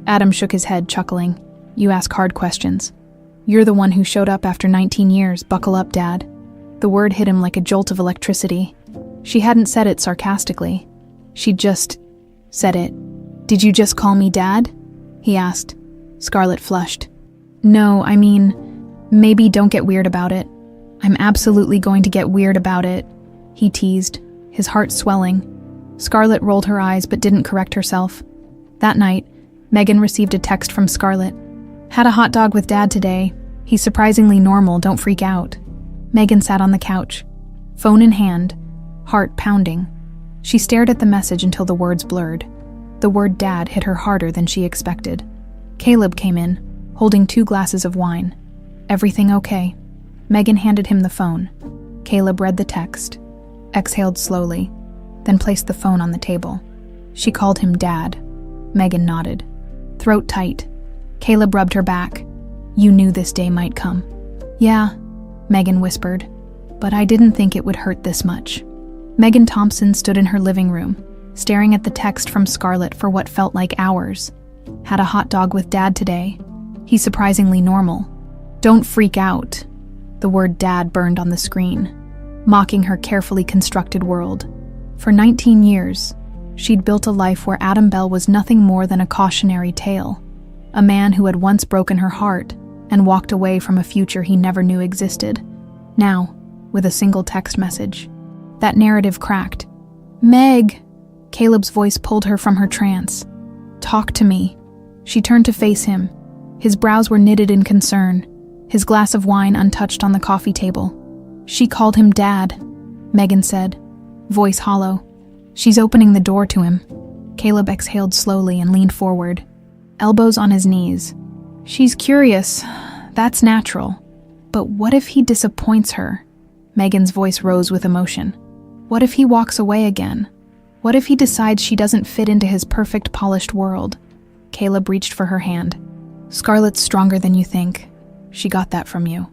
Adam shook his head, chuckling. You ask hard questions. You're the one who showed up after 19 years, buckle up, Dad. The word hit him like a jolt of electricity. She hadn't said it sarcastically. She just said it. Did you just call me Dad? He asked. Scarlett flushed. No, I mean, maybe don't get weird about it. I'm absolutely going to get weird about it, he teased, his heart swelling. Scarlett rolled her eyes but didn't correct herself. That night, Megan received a text from Scarlett. Had a hot dog with Dad today. He's surprisingly normal, don't freak out. Megan sat on the couch, phone in hand, heart pounding. She stared at the message until the words blurred. The word Dad hit her harder than she expected. Caleb came in, holding 2 glasses of wine. Everything okay? Megan handed him the phone. Caleb read the text, exhaled slowly, then placed the phone on the table. She called him Dad. Megan nodded. Throat tight. Caleb rubbed her back. You knew this day might come. Yeah, Megan whispered, but I didn't think it would hurt this much. Megan Thompson stood in her living room, staring at the text from Scarlett for what felt like hours. Had a hot dog with Dad today. He's surprisingly normal. Don't freak out. The word Dad burned on the screen, mocking her carefully constructed world. For 19 years, she'd built a life where Adam Bell was nothing more than a cautionary tale, a man who had once broken her heart and walked away from a future he never knew existed. Now, with a single text message, that narrative cracked. Meg! Caleb's voice pulled her from her trance. Talk to me. She turned to face him. His brows were knitted in concern, his glass of wine untouched on the coffee table. She called him Dad, Megan said, voice hollow. She's opening the door to him. Caleb exhaled slowly and leaned forward, elbows on his knees. She's curious. That's natural. But what if he disappoints her? Megan's voice rose with emotion. What if he walks away again? What if he decides she doesn't fit into his perfect, polished world? Caleb reached for her hand. Scarlett's stronger than you think. She got that from you.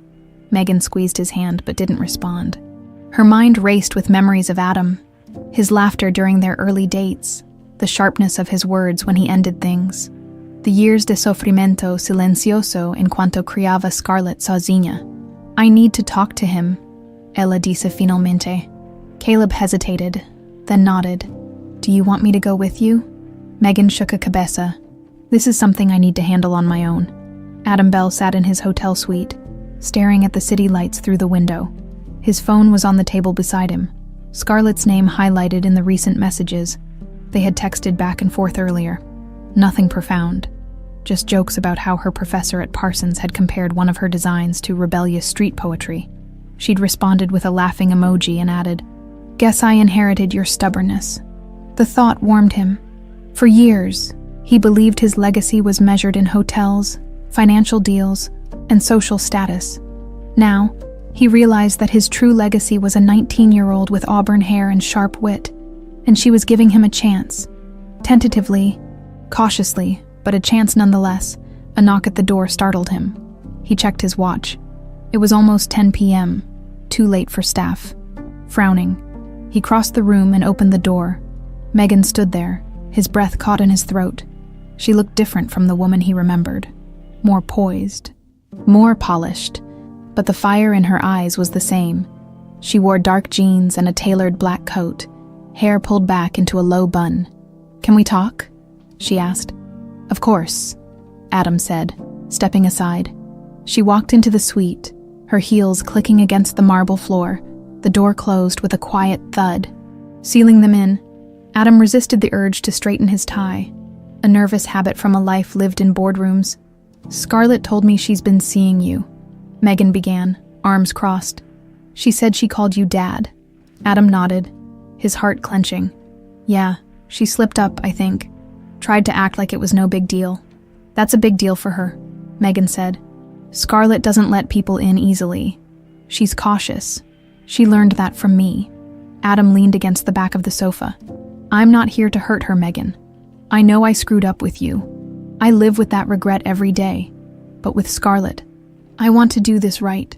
Megan squeezed his hand but didn't respond. Her mind raced with memories of Adam, his laughter during their early dates, the sharpness of his words when he ended things. The years de sofrimento silencioso en cuanto criava Scarlett sozinha. I need to talk to him, ella disse finalmente. Caleb hesitated, then nodded. Do you want me to go with you? Megan shook a cabeza. This is something I need to handle on my own. Adam Bell sat in his hotel suite, staring at the city lights through the window. His phone was on the table beside him, Scarlett's name highlighted in the recent messages. They had texted back and forth earlier. Nothing profound, just jokes about how her professor at Parsons had compared one of her designs to rebellious street poetry. She'd responded with a laughing emoji and added, Guess I inherited your stubbornness. The thought warmed him. For years, he believed his legacy was measured in hotels, financial deals, and social status. Now, he realized that his true legacy was a 19-year-old with auburn hair and sharp wit, and she was giving him a chance. Tentatively, cautiously, but a chance nonetheless. A knock at the door startled him. He checked his watch. It was almost 10 p.m., too late for staff. Frowning, he crossed the room and opened the door. Megan stood there, his breath caught in his throat. She looked different from the woman he remembered. More poised, more polished, but the fire in her eyes was the same. She wore dark jeans and a tailored black coat, hair pulled back into a low bun. Can we talk? She asked. Of course, Adam said, stepping aside. She walked into the suite, her heels clicking against the marble floor. The door closed with a quiet thud. Sealing them in, Adam resisted the urge to straighten his tie, a nervous habit from a life lived in boardrooms. "Scarlett told me she's been seeing you," Megan began, arms crossed. "She said she called you Dad." Adam nodded, his heart clenching. "Yeah, she slipped up, I think. Tried to act like it was no big deal." "That's a big deal for her," Megan said. "Scarlett doesn't let people in easily. She's cautious. She learned that from me." Adam leaned against the back of the sofa. "I'm not here to hurt her, Megan. I know I screwed up with you. I live with that regret every day. But with Scarlett, I want to do this right."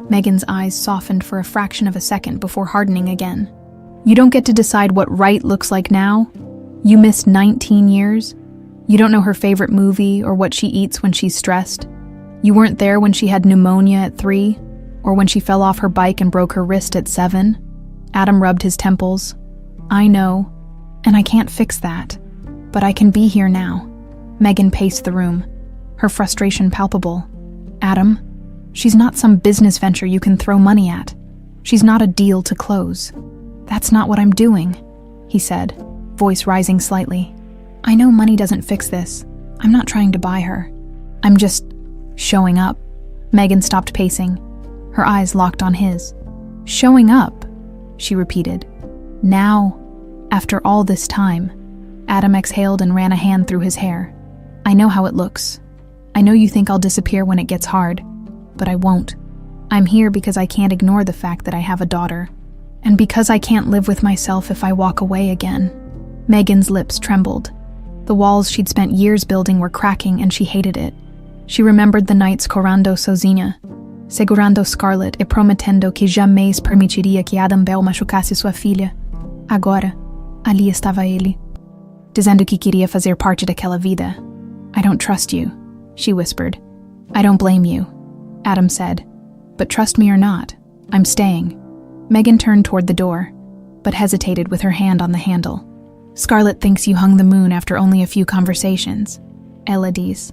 Megan's eyes softened for a fraction of a second before hardening again. "You don't get to decide what right looks like now? You missed 19 years? You don't know her favorite movie or what she eats when she's stressed? You weren't there when she had pneumonia at 3? Or when she fell off her bike and broke her wrist at 7? Adam rubbed his temples. "I know, and I can't fix that. But I can be here now." Megan paced the room, her frustration palpable. "Adam, she's not some business venture you can throw money at. She's not a deal to close." "That's not what I'm doing," he said, voice rising slightly. "I know money doesn't fix this. I'm not trying to buy her. I'm just showing up." Megan stopped pacing, her eyes locked on his. "Showing up," she repeated. "Now, after all this time." Adam exhaled and ran a hand through his hair. "I know how it looks. I know you think I'll disappear when it gets hard, but I won't. I'm here because I can't ignore the fact that I have a daughter, and because I can't live with myself if I walk away again." Megan's lips trembled. The walls she'd spent years building were cracking and she hated it. She remembered the nights correndo sozinha, segurando Scarlett e prometendo que jamais permitiria que Adam Bell machucasse sua filha. Agora, ali estava ele, dizendo que queria fazer parte daquela vida. "I don't trust you," she whispered. "I don't blame you," Adam said. "But trust me or not, I'm staying." Megan turned toward the door, but hesitated with her hand on the handle. "Scarlett thinks you hung the moon after only a few conversations," Ella diz.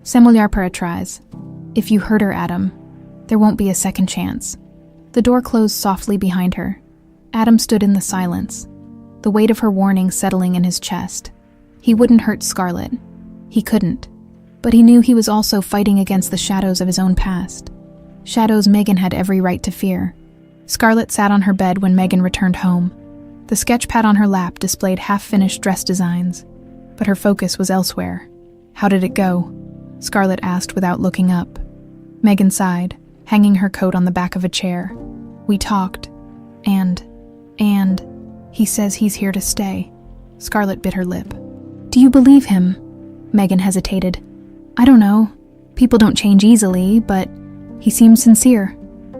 "Se mulher para trás. If you hurt her, Adam, there won't be a second chance." The door closed softly behind her. Adam stood in the silence, the weight of her warning settling in his chest. He wouldn't hurt Scarlett. He couldn't. But he knew he was also fighting against the shadows of his own past. Shadows Megan had every right to fear. Scarlett sat on her bed when Megan returned home. The sketchpad on her lap displayed half-finished dress designs, but her focus was elsewhere. "How did it go?" Scarlett asked without looking up. Megan sighed, hanging her coat on the back of a chair. "We talked, and he says he's here to stay." Scarlett bit her lip. "Do you believe him?" Megan hesitated. "I don't know. People don't change easily, but he seems sincere."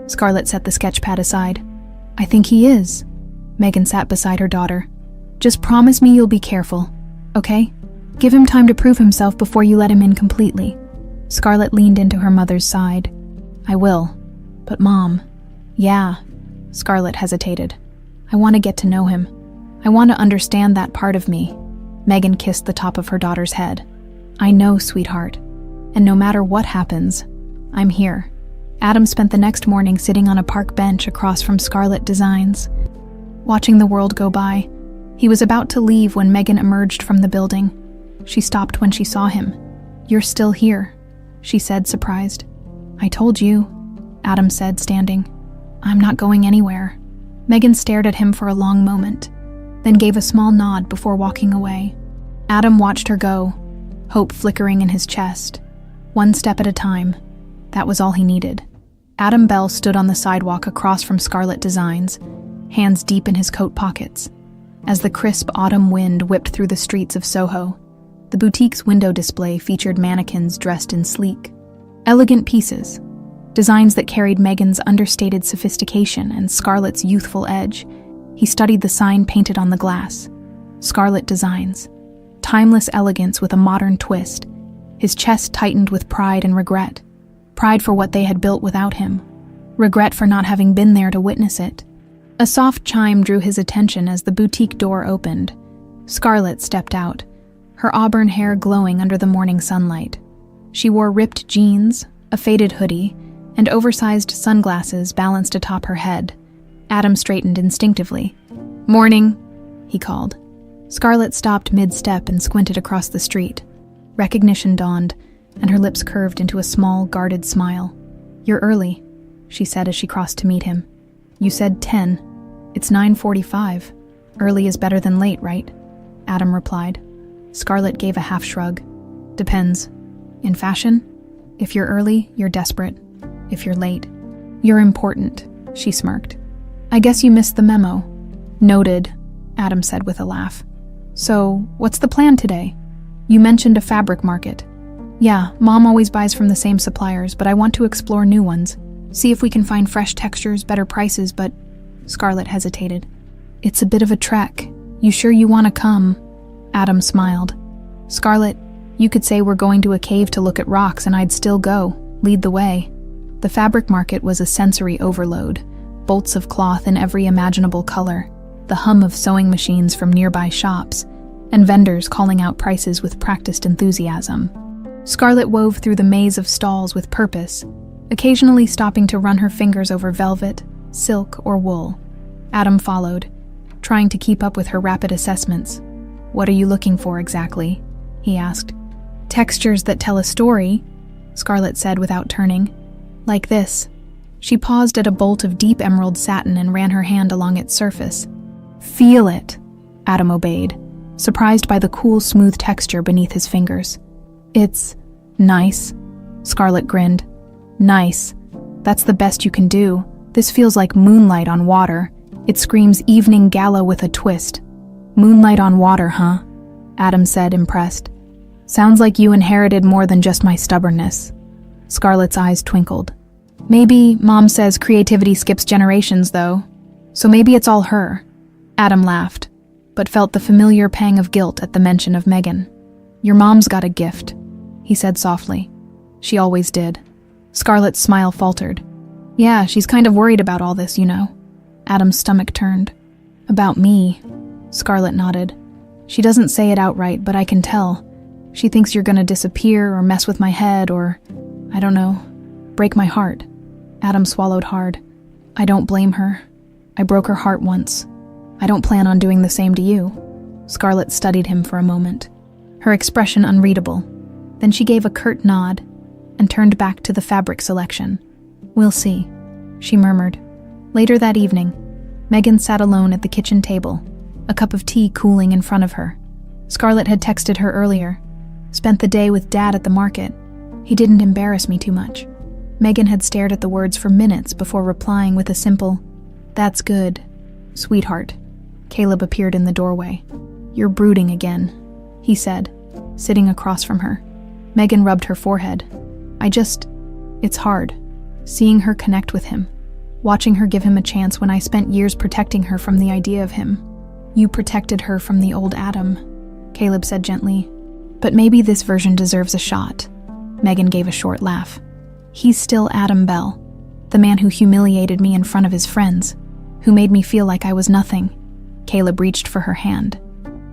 Scarlett set the sketchpad aside. "I think he is." Megan sat beside her daughter. "Just promise me you'll be careful, okay? Give him time to prove himself before you let him in completely." Scarlett leaned into her mother's side. "I will. But Mom..." "Yeah." Scarlett hesitated. "I want to get to know him. I want to understand that part of me." Megan kissed the top of her daughter's head. "I know, sweetheart. And no matter what happens, I'm here." Adam spent the next morning sitting on a park bench across from Scarlett Designs, watching the world go by. He was about to leave when Megan emerged from the building. She stopped when she saw him. "You're still here," she said, surprised. "I told you," Adam said, standing. "I'm not going anywhere." Megan stared at him for a long moment, then gave a small nod before walking away. Adam watched her go, hope flickering in his chest. One step at a time. That was all he needed. Adam Bell stood on the sidewalk across from Scarlett Designs, hands deep in his coat pockets. As the crisp autumn wind whipped through the streets of Soho, the boutique's window display featured mannequins dressed in sleek, elegant pieces, designs that carried Megan's understated sophistication and Scarlett's youthful edge. He studied the sign painted on the glass. Scarlett Designs. Timeless elegance with a modern twist. His chest tightened with pride and regret. Pride for what they had built without him. Regret for not having been there to witness it. A soft chime drew his attention as the boutique door opened. Scarlett stepped out, her auburn hair glowing under the morning sunlight. She wore ripped jeans, a faded hoodie, and oversized sunglasses balanced atop her head. Adam straightened instinctively. "Morning," he called. Scarlett stopped mid-step and squinted across the street. Recognition dawned, and her lips curved into a small, guarded smile. "You're early," she said as she crossed to meet him. "You said 10. It's 9:45. Early is better than late, right?" Adam replied. Scarlett gave a half shrug. "Depends. In fashion, if you're early, you're desperate. If you're late, you're important," she smirked. "I guess you missed the memo." "Noted," Adam said with a laugh. "So, what's the plan today? You mentioned a fabric market." "Yeah, Mom always buys from the same suppliers, but I want to explore new ones. See if we can find fresh textures, better prices, but..." Scarlett hesitated. "It's a bit of a trek. You sure you want to come?" Adam smiled. "Scarlett, you could say we're going to a cave to look at rocks and I'd still go. Lead the way." The fabric market was a sensory overload. Bolts of cloth in every imaginable color, the hum of sewing machines from nearby shops, and vendors calling out prices with practiced enthusiasm. Scarlett wove through the maze of stalls with purpose, occasionally stopping to run her fingers over velvet, silk, or wool. Adam followed, trying to keep up with her rapid assessments. "What are you looking for exactly?" he asked. "Textures that tell a story," Scarlett said without turning. "Like this." She paused at a bolt of deep emerald satin and ran her hand along its surface. "Feel it," Adam obeyed, surprised by the cool, smooth texture beneath his fingers. "It's nice," Scarlett grinned. "Nice. That's the best you can do. This feels like moonlight on water. It screams evening gala with a twist." "Moonlight on water, huh?" Adam said, impressed. "Sounds like you inherited more than just my stubbornness." Scarlett's eyes twinkled. "Maybe Mom says creativity skips generations, though. So maybe it's all her." Adam laughed, but felt the familiar pang of guilt at the mention of Megan. "Your mom's got a gift," he said softly. "She always did." Scarlett's smile faltered. "Yeah, she's kind of worried about all this, you know." Adam's stomach turned. "About me?" Scarlett nodded. "She doesn't say it outright, but I can tell. She thinks you're gonna disappear or mess with my head or, I don't know, break my heart." Adam swallowed hard. "I don't blame her. I broke her heart once. I don't plan on doing the same to you." Scarlett studied him for a moment, her expression unreadable. Then she gave a curt nod and turned back to the fabric selection. "We'll see," she murmured. Later that evening, Megan sat alone at the kitchen table, a cup of tea cooling in front of her. Scarlett had texted her earlier. "Spent the day with Dad at the market. He didn't embarrass me too much." Megan had stared at the words for minutes before replying with a simple, "That's good, sweetheart." Caleb appeared in the doorway. "You're brooding again," he said, sitting across from her. Megan rubbed her forehead. It's hard, seeing her connect with him, watching her give him a chance when I spent years protecting her from the idea of him." "You protected her from the old Adam," Caleb said gently. "But maybe this version deserves a shot." Megan gave a short laugh. "He's still Adam Bell, the man who humiliated me in front of his friends, who made me feel like I was nothing." Caleb reached for her hand.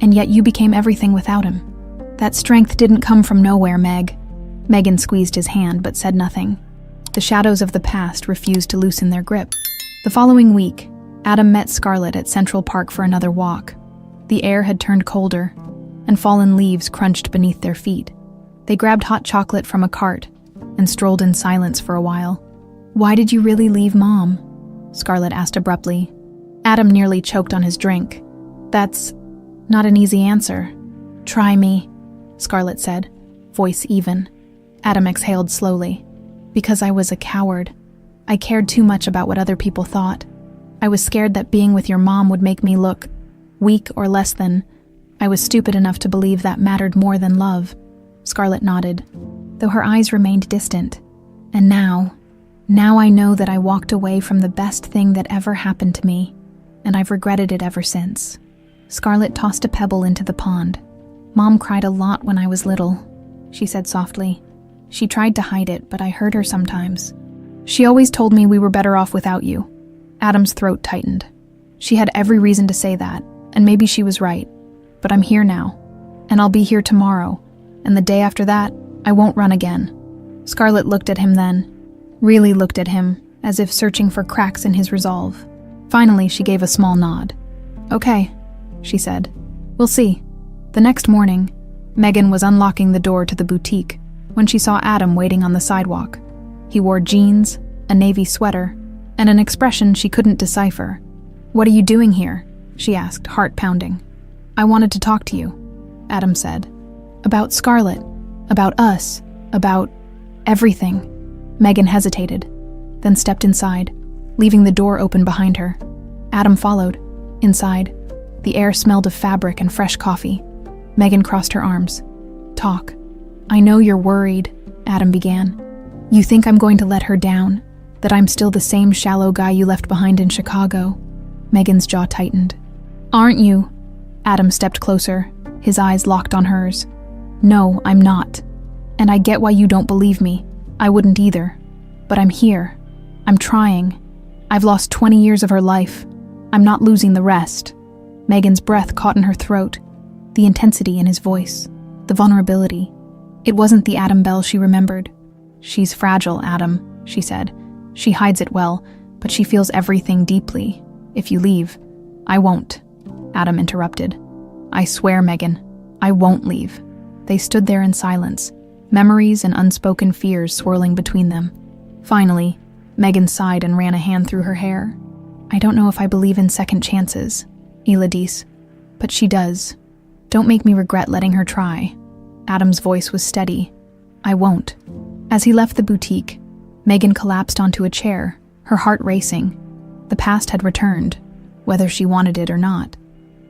"And yet you became everything without him. That strength didn't come from nowhere, Meg." Megan squeezed his hand but said nothing. The shadows of the past refused to loosen their grip. The following week, Adam met Scarlett at Central Park for another walk. The air had turned colder, and fallen leaves crunched beneath their feet. They grabbed hot chocolate from a cart and strolled in silence for a while. "Why did you really leave Mom?" Scarlett asked abruptly. Adam nearly choked on his drink. "That's not an easy answer." "Try me," Scarlett said, voice even. Adam exhaled slowly. "Because I was a coward. I cared too much about what other people thought. I was scared that being with your mom would make me look weak or less than. I was stupid enough to believe that mattered more than love." Scarlett nodded, though her eyes remained distant. "And now I know that I walked away from the best thing that ever happened to me, and I've regretted it ever since." Scarlett tossed a pebble into the pond. "Mom cried a lot when I was little," she said softly. "She tried to hide it, but I heard her sometimes. She always told me we were better off without you." Adam's throat tightened. She had every reason to say that, and maybe she was right. But I'm here now, and I'll be here tomorrow, and the day after that, I won't run again. Scarlett looked at him then, really looked at him, as if searching for cracks in his resolve. Finally, she gave a small nod. "Okay," she said, We'll see. The next morning, Megan was unlocking the door to the boutique when she saw Adam waiting on the sidewalk. He wore jeans, a navy sweater, and an expression she couldn't decipher. "What are you doing here?" she asked, heart pounding. "I wanted to talk to you," Adam said. "About Scarlett, about us, about everything." Megan hesitated, then stepped inside, leaving the door open behind her. Adam followed. Inside, the air smelled of fabric and fresh coffee. Megan crossed her arms. "Talk." "I know you're worried," Adam began. "You think I'm going to let her down? That I'm still the same shallow guy you left behind in Chicago?" Megan's jaw tightened. "Aren't you?" Adam stepped closer, his eyes locked on hers. "No, I'm not. And I get why you don't believe me. I wouldn't either. But I'm here. I'm trying. I've lost 20 years of her life. I'm not losing the rest." Megan's breath caught in her throat, the intensity in his voice, the vulnerability. It wasn't the Adam Bell she remembered. "She's fragile, Adam," she said. "She hides it well, but she feels everything deeply. If you leave..." "I won't," Adam interrupted. "I swear, Megan, I won't leave." They stood there in silence, memories and unspoken fears swirling between them. Finally, Megan sighed and ran a hand through her hair. "I don't know if I believe in second chances, Elodie, but she does. Don't make me regret letting her try." Adam's voice was steady. "I won't." As he left the boutique, Megan collapsed onto a chair, her heart racing. The past had returned, whether she wanted it or not.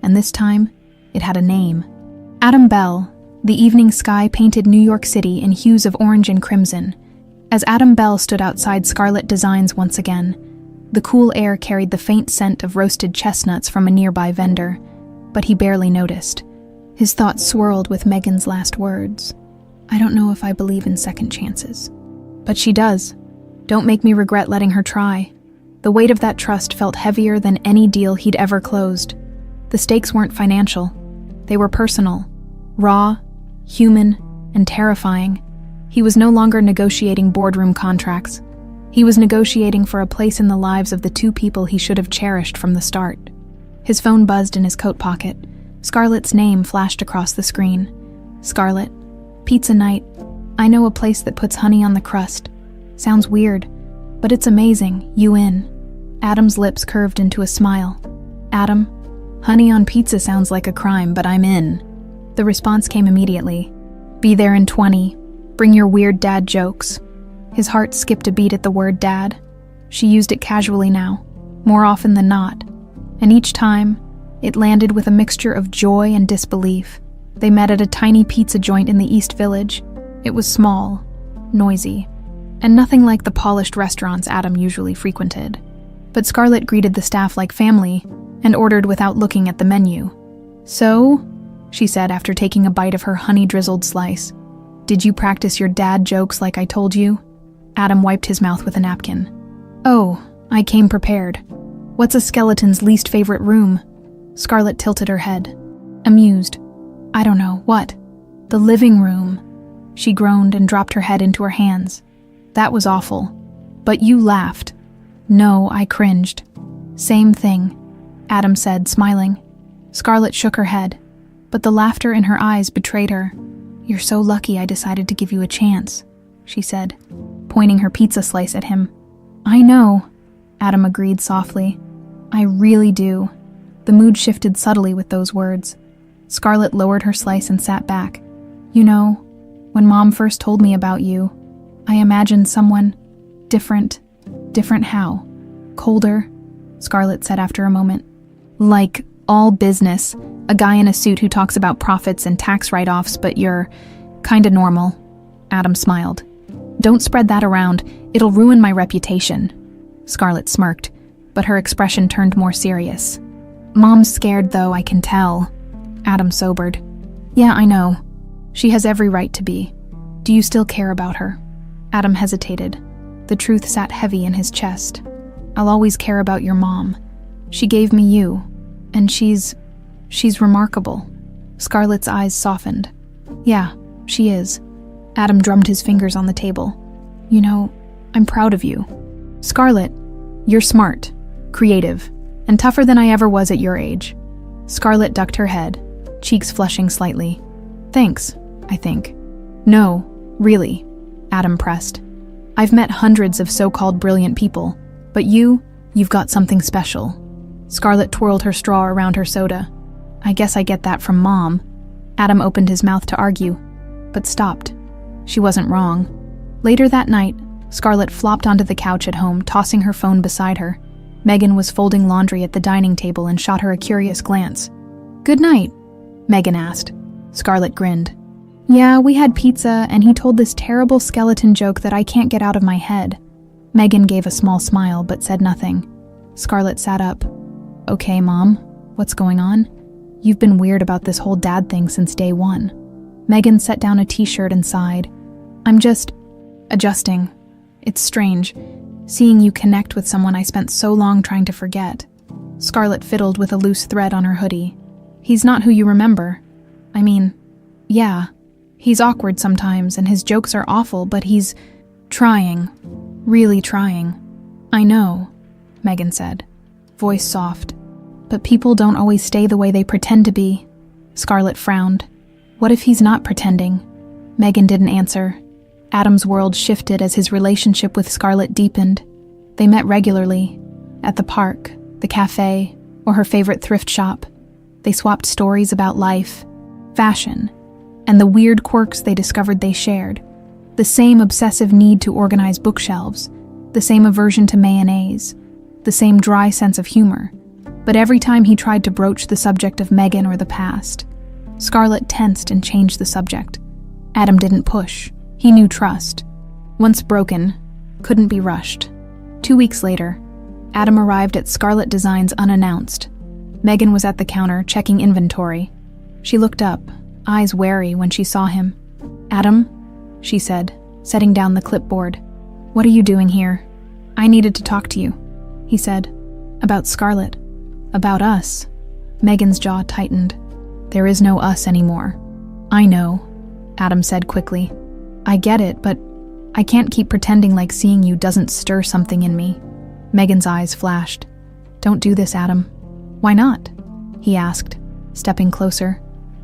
And this time, it had a name. Adam Bell. The evening sky painted New York City in hues of orange and crimson. As Adam Bell stood outside Scarlett Designs once again, the cool air carried the faint scent of roasted chestnuts from a nearby vendor, but he barely noticed. His thoughts swirled with Megan's last words. "I don't know if I believe in second chances." But she does. Don't make me regret letting her try. The weight of that trust felt heavier than any deal he'd ever closed. The stakes weren't financial. They were personal, raw, human, and terrifying. He was no longer negotiating boardroom contracts. He was negotiating for a place in the lives of the two people he should have cherished from the start. His phone buzzed in his coat pocket. Scarlett's name flashed across the screen. "Scarlett, pizza night. I know a place that puts honey on the crust. Sounds weird, but it's amazing. You in?" Adam's lips curved into a smile. "Adam, honey on pizza sounds like a crime, but I'm in." The response came immediately. "Be there in 20. Bring your weird dad jokes." His heart skipped a beat at the word dad. She used it casually now, more often than not. And each time, it landed with a mixture of joy and disbelief. They met at a tiny pizza joint in the East Village. It was small, noisy, and nothing like the polished restaurants Adam usually frequented. But Scarlett greeted the staff like family and ordered without looking at the menu. "So," she said after taking a bite of her honey-drizzled slice, "did you practice your dad jokes like I told you?" Adam wiped his mouth with a napkin. "Oh, I came prepared. What's a skeleton's least favorite room?" Scarlett tilted her head, amused. "I don't know, what?" "The living room." She groaned and dropped her head into her hands. "That was awful. But you laughed." "No," I cringed. "Same thing," Adam said, smiling. Scarlett shook her head, but the laughter in her eyes betrayed her. "You're so lucky I decided to give you a chance," she said, pointing her pizza slice at him. "I know," Adam agreed softly. "I really do." The mood shifted subtly with those words. Scarlett lowered her slice and sat back. "You know, when Mom first told me about you, I imagined someone different. Different how? Colder?" Scarlett said after a moment. "Like, all business, a guy in a suit who talks about profits and tax write-offs, but you're kinda normal." Adam smiled. "Don't spread that around. It'll ruin my reputation." Scarlett smirked, but her expression turned more serious. "Mom's scared, though, I can tell." Adam sobered. "Yeah, I know. She has every right to be. Do you still care about her?" Adam hesitated. The truth sat heavy in his chest. "I'll always care about your mom. She gave me you, and she's remarkable." Scarlett's eyes softened. "Yeah, she is." Adam drummed his fingers on the table. "You know, I'm proud of you. Scarlett, you're smart, creative, and tougher than I ever was at your age." Scarlett ducked her head. cheeks flushing slightly. "Thanks, I think." "No, really," Adam pressed. "I've met hundreds of so-called brilliant people, but you've got something special." Scarlett twirled her straw around her soda. "I guess I get that from Mom." Adam opened his mouth to argue, but stopped. She wasn't wrong. Later that night, Scarlett flopped onto the couch at home, tossing her phone beside her. Megan was folding laundry at the dining table and shot her a curious glance. "Good night," Megan asked. Scarlett grinned. "Yeah, we had pizza, and he told this terrible skeleton joke that I can't get out of my head." Megan gave a small smile but said nothing. Scarlett sat up. "Okay, Mom, what's going on? You've been weird about this whole dad thing since day one." Megan set down a t-shirt and sighed. "I'm just adjusting. It's strange, seeing you connect with someone I spent so long trying to forget." Scarlett fiddled with a loose thread on her hoodie. "He's not who you remember. I mean, yeah, he's awkward sometimes and his jokes are awful, but he's trying, really trying." "I know," Megan said, voice soft. "But people don't always stay the way they pretend to be." Scarlett frowned. "What if he's not pretending?" Megan didn't answer. Adam's world shifted as his relationship with Scarlett deepened. They met regularly, at the park, the café, or her favorite thrift shop. They swapped stories about life, fashion, and the weird quirks they discovered they shared. The same obsessive need to organize bookshelves, the same aversion to mayonnaise, the same dry sense of humor. But every time he tried to broach the subject of Megan or the past, Scarlett tensed and changed the subject. Adam didn't push. He knew trust. Once broken, couldn't be rushed. 2 weeks later, Adam arrived at Scarlett Designs unannounced. Megan was at the counter checking inventory. She looked up, eyes wary when she saw him. "Adam," she said, setting down the clipboard. "What are you doing here?" "I needed to talk to you," he said. "About Scarlett. About us." Megan's jaw tightened. "There is no us anymore." "I know," Adam said quickly. "I get it, but I can't keep pretending like seeing you doesn't stir something in me." Megan's eyes flashed. "Don't do this, Adam." "Why not?" he asked, stepping closer.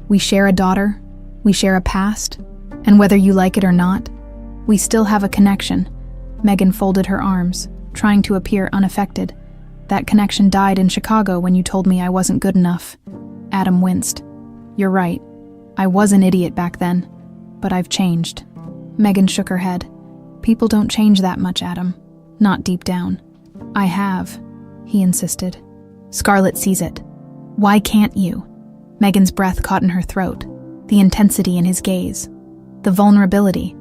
"We share a daughter, we share a past, and whether you like it or not, we still have a connection." Megan folded her arms, trying to appear unaffected. "That connection died in Chicago when you told me I wasn't good enough." Adam winced. "You're right. I was an idiot back then, but I've changed." Megan shook her head. "People don't change that much, Adam. Not deep down." "I have," he insisted. "Scarlett sees it. Why can't you?" Megan's breath caught in her throat, the intensity in his gaze, the vulnerability.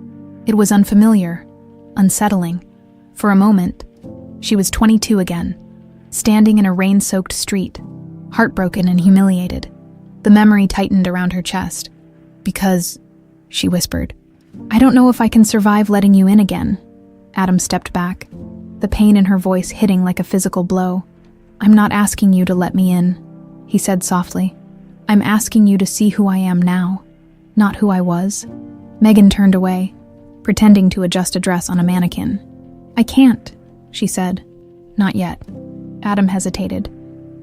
It was unfamiliar, unsettling. For a moment, she was 22 again, standing in a rain-soaked street, heartbroken and humiliated. The memory tightened around her chest. "Because," she whispered, "I don't know if I can survive letting you in again." Adam stepped back, the pain in her voice hitting like a physical blow. "I'm not asking you to let me in," he said softly. "I'm asking you to see who I am now, not who I was." Megan turned away, pretending to adjust a dress on a mannequin. "I can't," she said. "Not yet." Adam hesitated,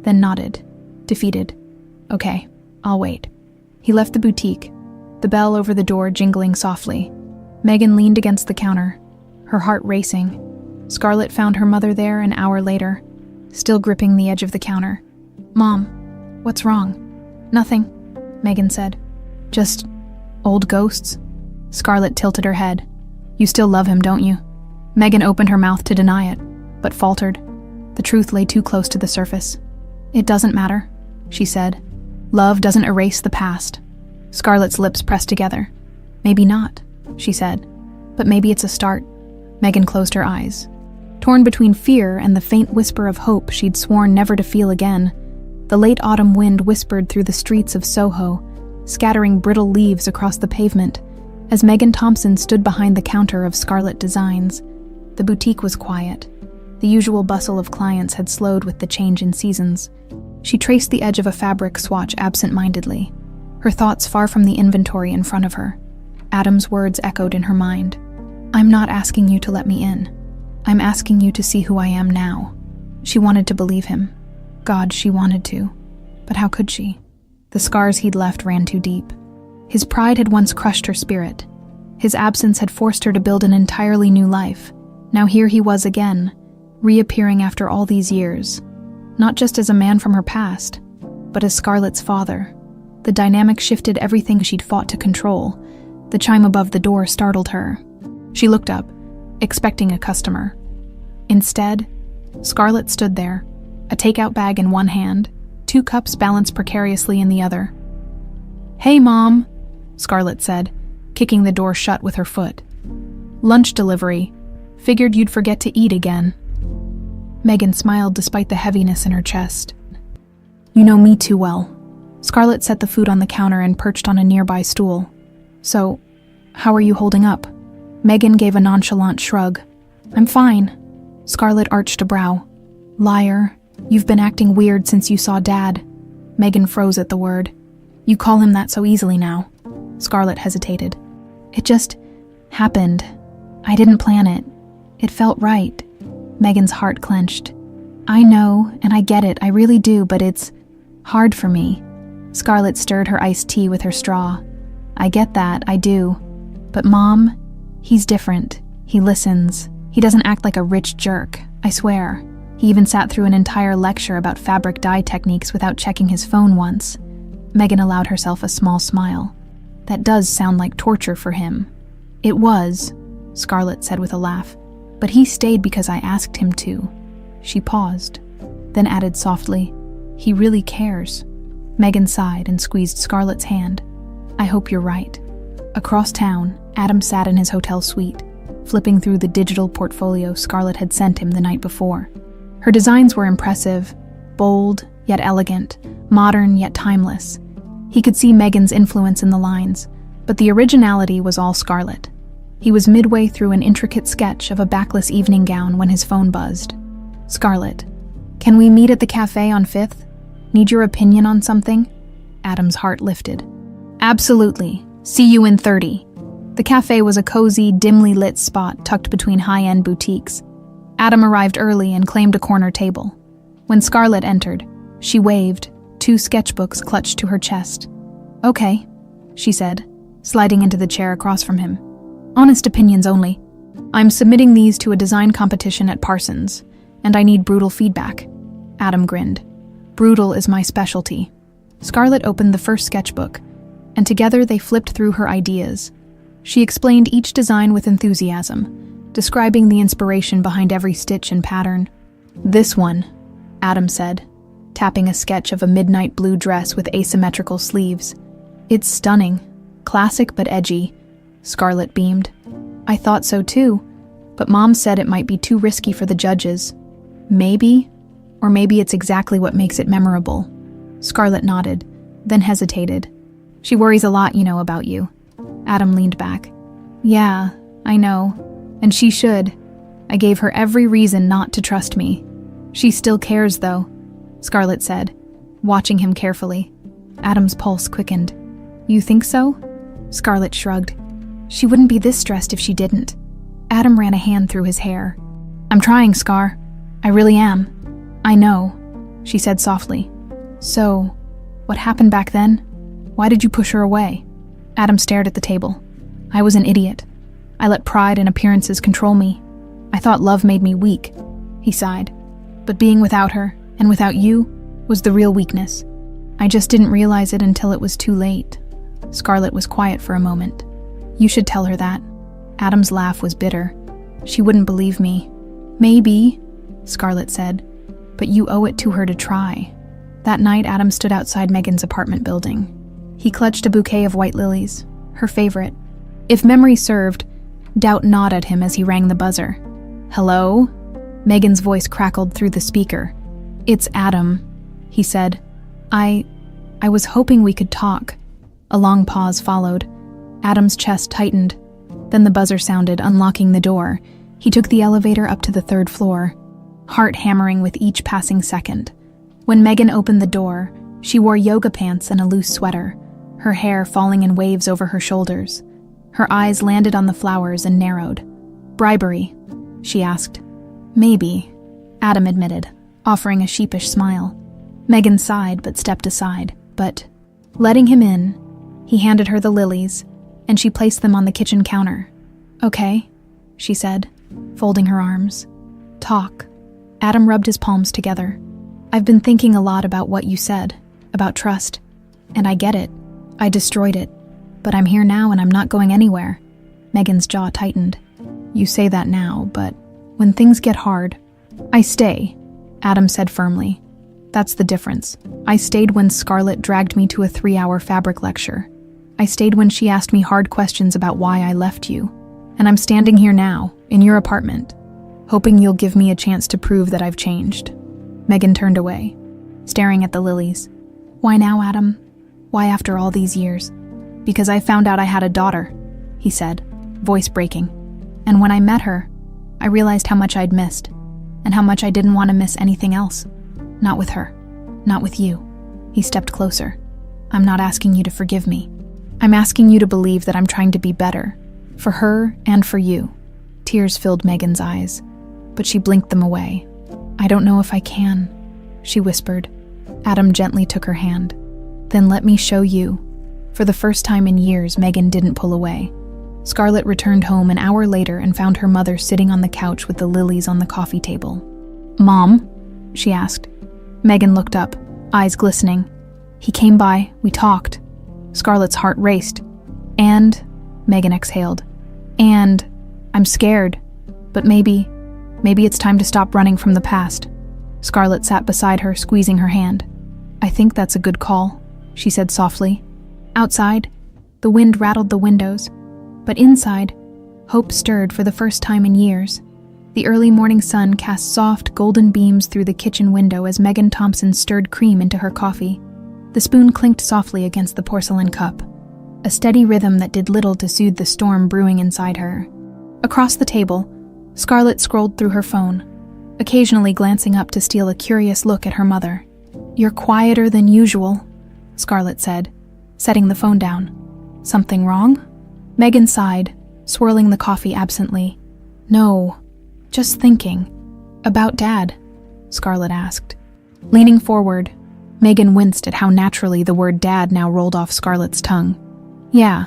then nodded, defeated. "Okay, I'll wait." He left the boutique, the bell over the door jingling softly. Megan leaned against the counter, her heart racing. Scarlett found her mother there an hour later, still gripping the edge of the counter. "Mom, what's wrong?" "Nothing," Megan said. "Just old ghosts?" Scarlett tilted her head. "You still love him, don't you?" Megan opened her mouth to deny it, but faltered. The truth lay too close to the surface. "It doesn't matter," she said. "Love doesn't erase the past." Scarlett's lips pressed together. "Maybe not," she said. "But maybe it's a start." Megan closed her eyes. Torn between fear and the faint whisper of hope she'd sworn never to feel again, the late autumn wind whispered through the streets of Soho, scattering brittle leaves across the pavement, as Megan Thompson stood behind the counter of Scarlett Designs. The boutique was quiet. The usual bustle of clients had slowed with the change in seasons. She traced the edge of a fabric swatch absent-mindedly, her thoughts far from the inventory in front of her. Adam's words echoed in her mind. "I'm not asking you to let me in. I'm asking you to see who I am now." She wanted to believe him. God, she wanted to. But how could she? The scars he'd left ran too deep. His pride had once crushed her spirit. His absence had forced her to build an entirely new life. Now here he was again, reappearing after all these years, not just as a man from her past, but as Scarlett's father. The dynamic shifted everything she'd fought to control. The chime above the door startled her. She looked up, expecting a customer. Instead, Scarlett stood there, a takeout bag in one hand, 2 cups balanced precariously in the other. "Hey, Mom," Scarlett said, kicking the door shut with her foot. "Lunch delivery. Figured you'd forget to eat again." Megan smiled despite the heaviness in her chest. "You know me too well." Scarlett set the food on the counter and perched on a nearby stool. "So, how are you holding up?" Megan gave a nonchalant shrug. "I'm fine." Scarlett arched a brow. "Liar. You've been acting weird since you saw Dad." Megan froze at the word. "You call him that so easily now." Scarlett hesitated. "It just happened. I didn't plan it. It felt right." Megan's heart clenched. "I know, and I get it, I really do, but it's hard for me." Scarlett stirred her iced tea with her straw. "I get that, I do. But Mom, he's different. He listens. He doesn't act like a rich jerk, I swear. He even sat through an entire lecture about fabric dye techniques without checking his phone once." Megan allowed herself a small smile. "That does sound like torture for him." "It was," Scarlett said with a laugh. "But he stayed because I asked him to." She paused, then added softly, "He really cares." Megan sighed and squeezed Scarlett's hand. "I hope you're right." Across town, Adam sat in his hotel suite, flipping through the digital portfolio Scarlett had sent him the night before. Her designs were impressive, bold yet elegant, modern yet timeless. He could see Megan's influence in the lines, but the originality was all Scarlett. He was midway through an intricate sketch of a backless evening gown when his phone buzzed. "Scarlett, can we meet at the café on 5th? Need your opinion on something?" Adam's heart lifted. "Absolutely. See you in 30. The café was a cozy, dimly lit spot tucked between high-end boutiques. Adam arrived early and claimed a corner table. When Scarlett entered, she waved, 2 sketchbooks clutched to her chest. "Okay," she said, sliding into the chair across from him. "Honest opinions only. I'm submitting these to a design competition at Parsons, and I need brutal feedback." Adam grinned. "Brutal is my specialty." Scarlett opened the first sketchbook, and together they flipped through her ideas. She explained each design with enthusiasm, describing the inspiration behind every stitch and pattern. "This one," Adam said, tapping a sketch of a midnight blue dress with asymmetrical sleeves. "It's stunning. Classic but edgy." Scarlett beamed. "I thought so too, but Mom said it might be too risky for the judges." "Maybe, or maybe it's exactly what makes it memorable." Scarlett nodded, then hesitated. "She worries a lot, about you." Adam leaned back. "Yeah, I know, and she should. I gave her every reason not to trust me." "She still cares, though," Scarlett said, watching him carefully. Adam's pulse quickened. "You think so?" Scarlett shrugged. "She wouldn't be this stressed if she didn't." Adam ran a hand through his hair. "I'm trying, Scar. I really am." "I know," she said softly. "So, what happened back then? Why did you push her away?" Adam stared at the table. "I was an idiot. I let pride and appearances control me. I thought love made me weak," he sighed. "But being without her, and without you, was the real weakness. I just didn't realize it until it was too late." Scarlett was quiet for a moment. "You should tell her that." Adam's laugh was bitter. "She wouldn't believe me." "Maybe," Scarlett said, "but you owe it to her to try." That night, Adam stood outside Megan's apartment building. He clutched a bouquet of white lilies, her favorite. If memory served, doubt gnawed at him as he rang the buzzer. "Hello?" Megan's voice crackled through the speaker. "It's Adam," he said. I was hoping we could talk." A long pause followed. Adam's chest tightened. Then the buzzer sounded, unlocking the door. He took the elevator up to the 3rd floor, heart hammering with each passing second. When Megan opened the door, she wore yoga pants and a loose sweater, her hair falling in waves over her shoulders. Her eyes landed on the flowers and narrowed. "Bribery?" she asked. "Maybe," Adam admitted, offering a sheepish smile. Megan sighed but stepped aside. "But Letting him in, he handed her the lilies, and she placed them on the kitchen counter. "Okay," she said, folding her arms. "Talk." Adam rubbed his palms together. "I've been thinking a lot about what you said, about trust. And I get it. I destroyed it. But I'm here now and I'm not going anywhere." Megan's jaw tightened. "You say that now, but when things get hard, I stay," Adam said firmly. "That's the difference. I stayed when Scarlett dragged me to a 3-hour fabric lecture. I stayed when she asked me hard questions about why I left you. And I'm standing here now, in your apartment, hoping you'll give me a chance to prove that I've changed." Megan turned away, staring at the lilies. "Why now, Adam? Why after all these years?" "Because I found out I had a daughter," he said, voice breaking. "And when I met her, I realized how much I'd missed, and how much I didn't want to miss anything else. Not with her. Not with you." He stepped closer. "I'm not asking you to forgive me. I'm asking you to believe that I'm trying to be better, for her and for you." Tears filled Megan's eyes, but she blinked them away. "I don't know if I can," she whispered. Adam gently took her hand. "Then let me show you." For the first time in years, Megan didn't pull away. Scarlett returned home an hour later and found her mother sitting on the couch with the lilies on the coffee table. "Mom?" she asked. Megan looked up, eyes glistening. "He came by, we talked." Scarlett's heart raced. "And," Megan exhaled, "and I'm scared, but maybe it's time to stop running from the past." Scarlett sat beside her, squeezing her hand. "I think that's a good call," she said softly. Outside, the wind rattled the windows, but inside, hope stirred for the first time in years. The early morning sun cast soft, golden beams through the kitchen window as Megan Thompson stirred cream into her coffee. The spoon clinked softly against the porcelain cup, a steady rhythm that did little to soothe the storm brewing inside her. Across the table, Scarlett scrolled through her phone, occasionally glancing up to steal a curious look at her mother. "You're quieter than usual," Scarlett said, setting the phone down. "Something wrong?" Megan sighed, swirling the coffee absently. "No, just thinking." "About Dad?" Scarlett asked. Leaning forward, Megan winced at how naturally the word Dad now rolled off Scarlett's tongue. "Yeah,"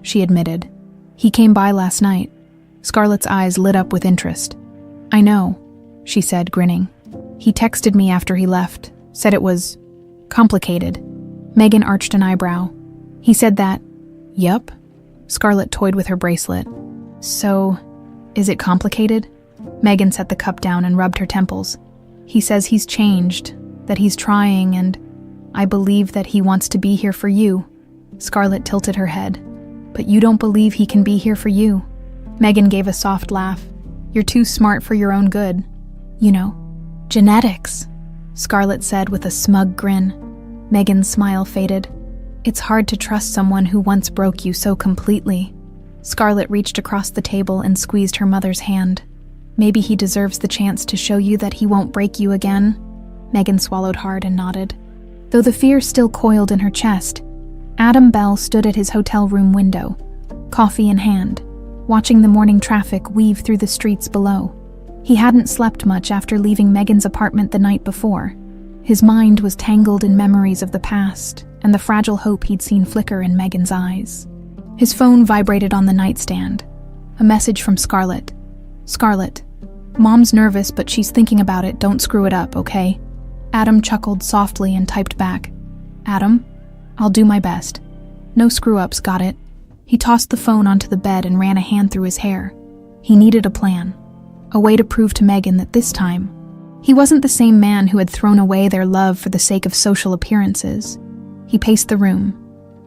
she admitted. "He came by last night." Scarlett's eyes lit up with interest. "I know," she said, grinning. "He texted me after he left, said it was complicated." Megan arched an eyebrow. "He said that?" "Yup." Scarlett toyed with her bracelet. "So, is it complicated?" Megan set the cup down and rubbed her temples. "He says he's changed, that he's trying, and I believe that he wants to be here for you." Scarlett tilted her head. "But you don't believe he can be here for you." Megan gave a soft laugh. "You're too smart for your own good. You know, genetics," Scarlett said with a smug grin. Megan's smile faded. "It's hard to trust someone who once broke you so completely." Scarlett reached across the table and squeezed her mother's hand. "Maybe he deserves the chance to show you that he won't break you again." Megan swallowed hard and nodded. Though the fear still coiled in her chest, Adam Bell stood at his hotel room window, coffee in hand, watching the morning traffic weave through the streets below. He hadn't slept much after leaving Megan's apartment the night before. His mind was tangled in memories of the past and the fragile hope he'd seen flicker in Megan's eyes. His phone vibrated on the nightstand. A message from Scarlett. "Scarlett, Mom's nervous, but she's thinking about it. Don't screw it up, okay?" Adam chuckled softly and typed back. "Adam, I'll do my best. No screw-ups, got it?" He tossed the phone onto the bed and ran a hand through his hair. He needed a plan. A way to prove to Megan that this time, he wasn't the same man who had thrown away their love for the sake of social appearances. He paced the room,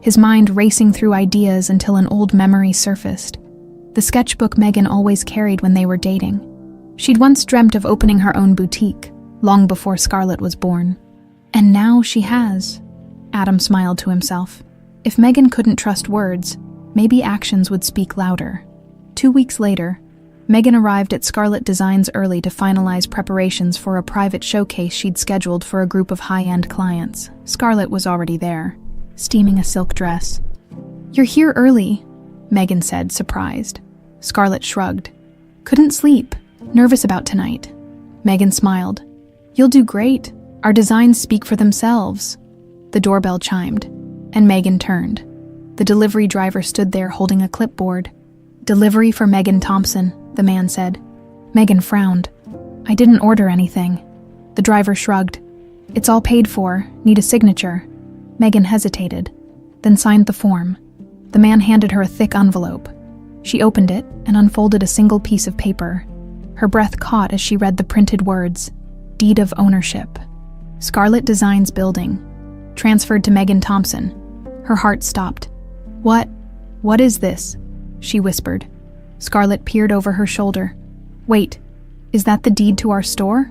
his mind racing through ideas until an old memory surfaced. The sketchbook Megan always carried when they were dating. She'd once dreamt of opening her own boutique, long before Scarlett was born. And now she has. Adam smiled to himself. If Megan couldn't trust words, maybe actions would speak louder. 2 weeks later, Megan arrived at Scarlett Designs early to finalize preparations for a private showcase she'd scheduled for a group of high-end clients. Scarlett was already there, steaming a silk dress. "You're here early," Megan said, surprised. Scarlett shrugged. "Couldn't sleep. Nervous about tonight." Megan smiled. "You'll do great. Our designs speak for themselves." The doorbell chimed, and Megan turned. The delivery driver stood there holding a clipboard. "Delivery for Megan Thompson," the man said. Megan frowned. "I didn't order anything." The driver shrugged. "It's all paid for. Need a signature." Megan hesitated, then signed the form. The man handed her a thick envelope. She opened it and unfolded a single piece of paper. Her breath caught as she read the printed words, "Deed of ownership. Scarlet Designs Building. Transferred to Megan Thompson." Her heart stopped. What is this?" she whispered. Scarlet peered over her shoulder. "Wait, is that the deed to our store?"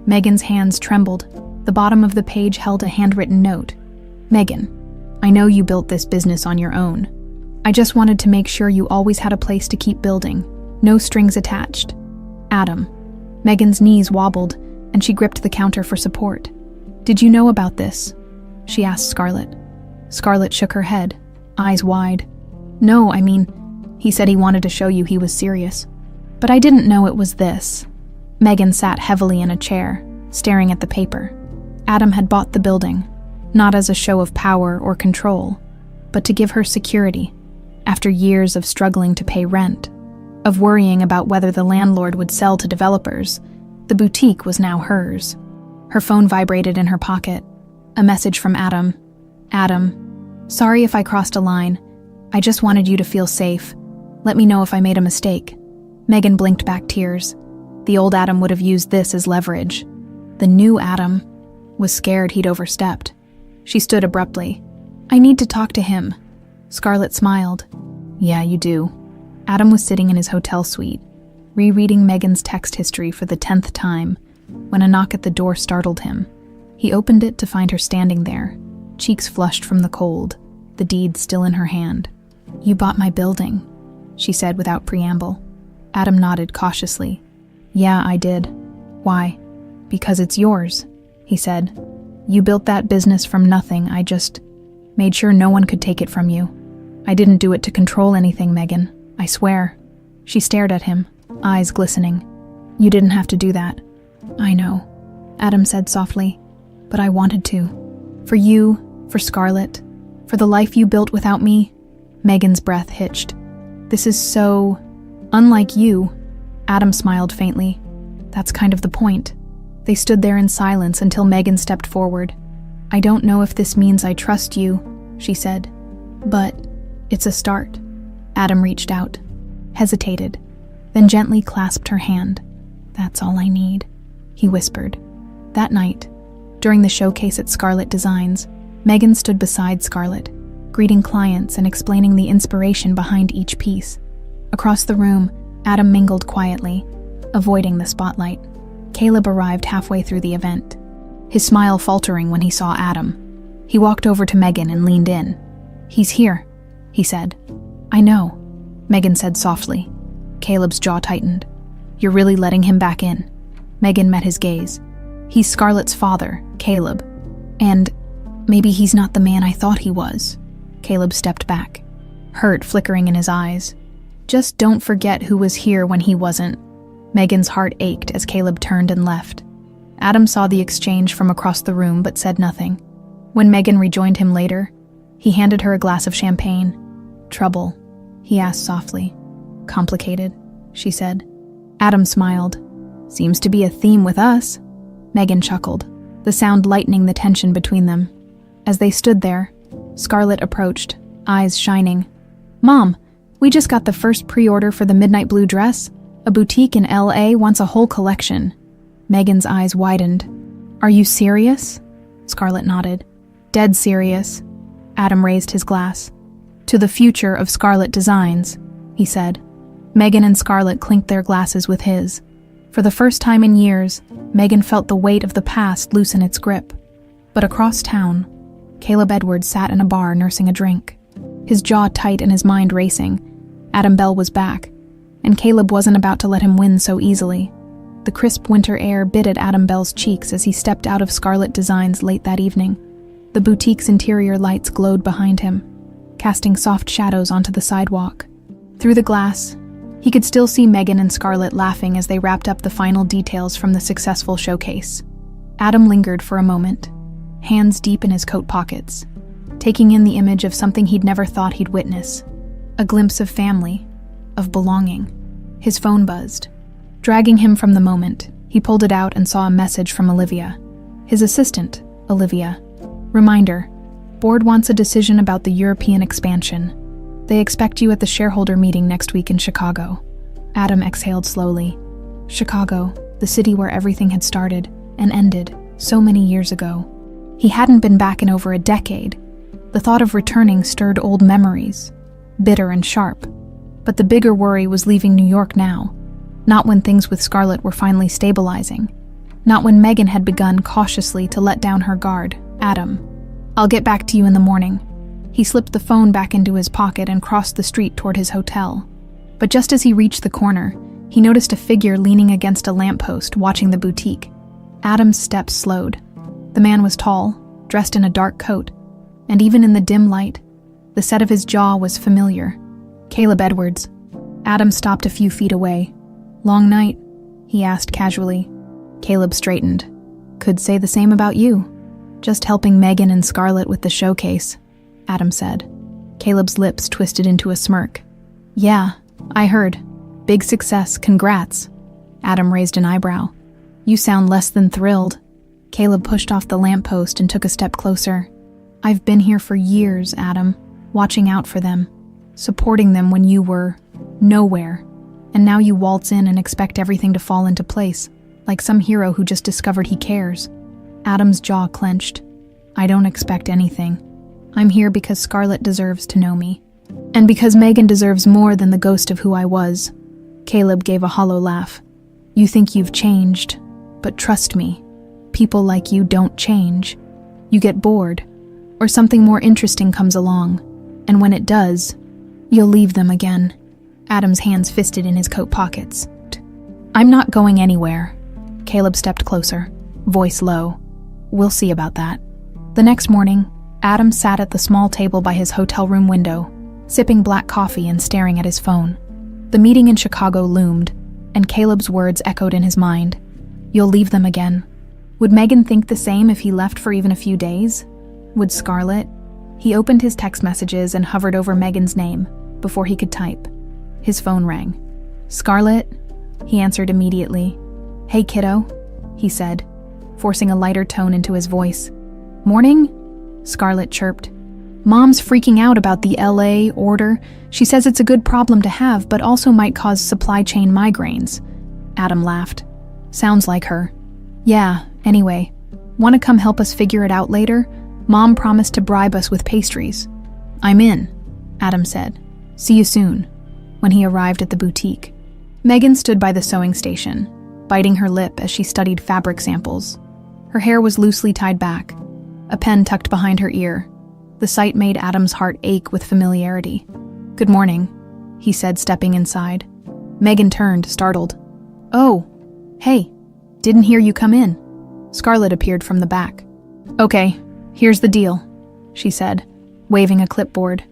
Megan's hands trembled. The bottom of the page held a handwritten note. "Megan, I know you built this business on your own. I just wanted to make sure you always had a place to keep building. No strings attached. Adam." Megan's knees wobbled, and she gripped the counter for support. "Did you know about this?" she asked Scarlet. Scarlet shook her head, eyes wide. "No, he said he wanted to show you he was serious. But I didn't know it was this." Megan sat heavily in a chair, staring at the paper. Adam had bought the building, not as a show of power or control, but to give her security, after years of struggling to pay rent, of worrying about whether the landlord would sell to developers. The boutique was now hers. Her phone vibrated in her pocket. A message from Adam. "Adam, sorry if I crossed a line. I just wanted you to feel safe. Let me know if I made a mistake." Megan blinked back tears. The old Adam would have used this as leverage. The new Adam was scared he'd overstepped. She stood abruptly. "I need to talk to him." Scarlet smiled. "Yeah, you do." Adam was sitting in his hotel suite, rereading Megan's text history for the 10th time, when a knock at the door startled him. He opened it to find her standing there, cheeks flushed from the cold, the deed still in her hand. "You bought my building," she said without preamble. Adam nodded cautiously. "Yeah, I did." "Why?" "Because it's yours," he said. "You built that business from nothing. I just made sure no one could take it from you. I didn't do it to control anything, Megan. I swear." She stared at him, eyes glistening. "You didn't have to do that." "I know," Adam said softly. "But I wanted to. For you, for Scarlet, for the life you built without me." Megan's breath hitched. "This is so unlike you." Adam smiled faintly. "That's kind of the point." They stood there in silence until Megan stepped forward. "I don't know if this means I trust you," she said, "but it's a start." Adam reached out, hesitated, then gently clasped her hand. "That's all I need," he whispered. That night, during the showcase at Scarlet Designs, Megan stood beside Scarlet, greeting clients and explaining the inspiration behind each piece. Across the room, Adam mingled quietly, avoiding the spotlight. Caleb arrived halfway through the event, his smile faltering when he saw Adam. He walked over to Megan and leaned in. "He's here," he said. "I know," Megan said softly. Caleb's jaw tightened. "You're really letting him back in?" Megan met his gaze. "He's Scarlett's father, Caleb. And maybe he's not the man I thought he was." Caleb stepped back, hurt flickering in his eyes. "Just don't forget who was here when he wasn't." Megan's heart ached as Caleb turned and left. Adam saw the exchange from across the room but said nothing. When Megan rejoined him later, he handed her a glass of champagne. "Trouble?" he asked softly. "Complicated," she said. Adam smiled. "Seems to be a theme with us." Megan chuckled, the sound lightening the tension between them. As they stood there, Scarlet approached, eyes shining. "Mom, we just got the first pre-order for the midnight blue dress. A boutique in LA wants a whole collection." Megan's eyes widened. "Are you serious?" Scarlet nodded. "Dead serious." Adam raised his glass. "To the future of Scarlet Designs," he said. Megan and Scarlet clinked their glasses with his. For the first time in years, Megan felt the weight of the past loosen its grip. But across town, Caleb Edwards sat in a bar nursing a drink. His jaw tight and his mind racing. Adam Bell was back, and Caleb wasn't about to let him win so easily. The crisp winter air bit at Adam Bell's cheeks as he stepped out of Scarlet Designs late that evening. The boutique's interior lights glowed behind him, casting soft shadows onto the sidewalk. Through the glass, he could still see Megan and Scarlet laughing as they wrapped up the final details from the successful showcase. Adam lingered for a moment, hands deep in his coat pockets. taking in the image of something he'd never thought he'd witness. A glimpse of family, of belonging. His phone buzzed. Dragging him from the moment, he pulled it out and saw a message from Olivia. His assistant, Olivia. Reminder, board wants a decision about the European expansion. They expect you at the shareholder meeting next week in Chicago. Adam exhaled slowly. Chicago, the city where everything had started and ended so many years ago. He hadn't been back in over a decade. The thought of returning stirred old memories, bitter and sharp. But the bigger worry was leaving New York now. Not when things with Scarlett were finally stabilizing. Not when Megan had begun cautiously to let down her guard. Adam, I'll get back to you in the morning. He slipped the phone back into his pocket and crossed the street toward his hotel. But just as he reached the corner, he noticed a figure leaning against a lamppost watching the boutique. Adam's steps slowed. The man was tall, dressed in a dark coat, and even in the dim light, the set of his jaw was familiar. Caleb Edwards. Adam stopped a few feet away. Long night? He asked casually. Caleb straightened. Could say the same about you. Just helping Megan and Scarlett with the showcase, Adam said. Caleb's lips twisted into a smirk. Yeah, I heard. Big success, congrats. Adam raised an eyebrow. You sound less than thrilled. Caleb pushed off the lamppost and took a step closer. I've been here for years, Adam, watching out for them, supporting them when you were nowhere. And now you waltz in and expect everything to fall into place, like some hero who just discovered he cares. Adam's jaw clenched. I don't expect anything. I'm here because Scarlett deserves to know me. And because Megan deserves more than the ghost of who I was. Caleb gave a hollow laugh. You think you've changed, but trust me, people like you don't change. You get bored, or something more interesting comes along, and when it does, you'll leave them again. Adam's hands fisted in his coat pockets. I'm not going anywhere. Caleb stepped closer, voice low. We'll see about that. The next morning, Adam sat at the small table by his hotel room window, sipping black coffee and staring at his phone. The meeting in Chicago loomed, and Caleb's words echoed in his mind. You'll leave them again. Would Megan think the same if he left for even a few days? Would Scarlett? He opened his text messages and hovered over Megan's name before he could type. His phone rang. Scarlett? He answered immediately. Hey, kiddo, he said, forcing a lighter tone into his voice. Morning? Scarlett chirped. Mom's freaking out about the LA order. She says it's a good problem to have, but also might cause supply chain migraines. Adam laughed. Sounds like her. Yeah, anyway. Want to come help us figure it out later? Mom promised to bribe us with pastries. I'm in, Adam said. See you soon. When he arrived at the boutique, Megan stood by the sewing station, biting her lip as she studied fabric samples. Her hair was loosely tied back, a pen tucked behind her ear. The sight made Adam's heart ache with familiarity. Good morning, he said, stepping inside. Megan turned, startled. Oh, hey, didn't hear you come in. Scarlett appeared from the back. Okay, here's the deal, she said, waving a clipboard.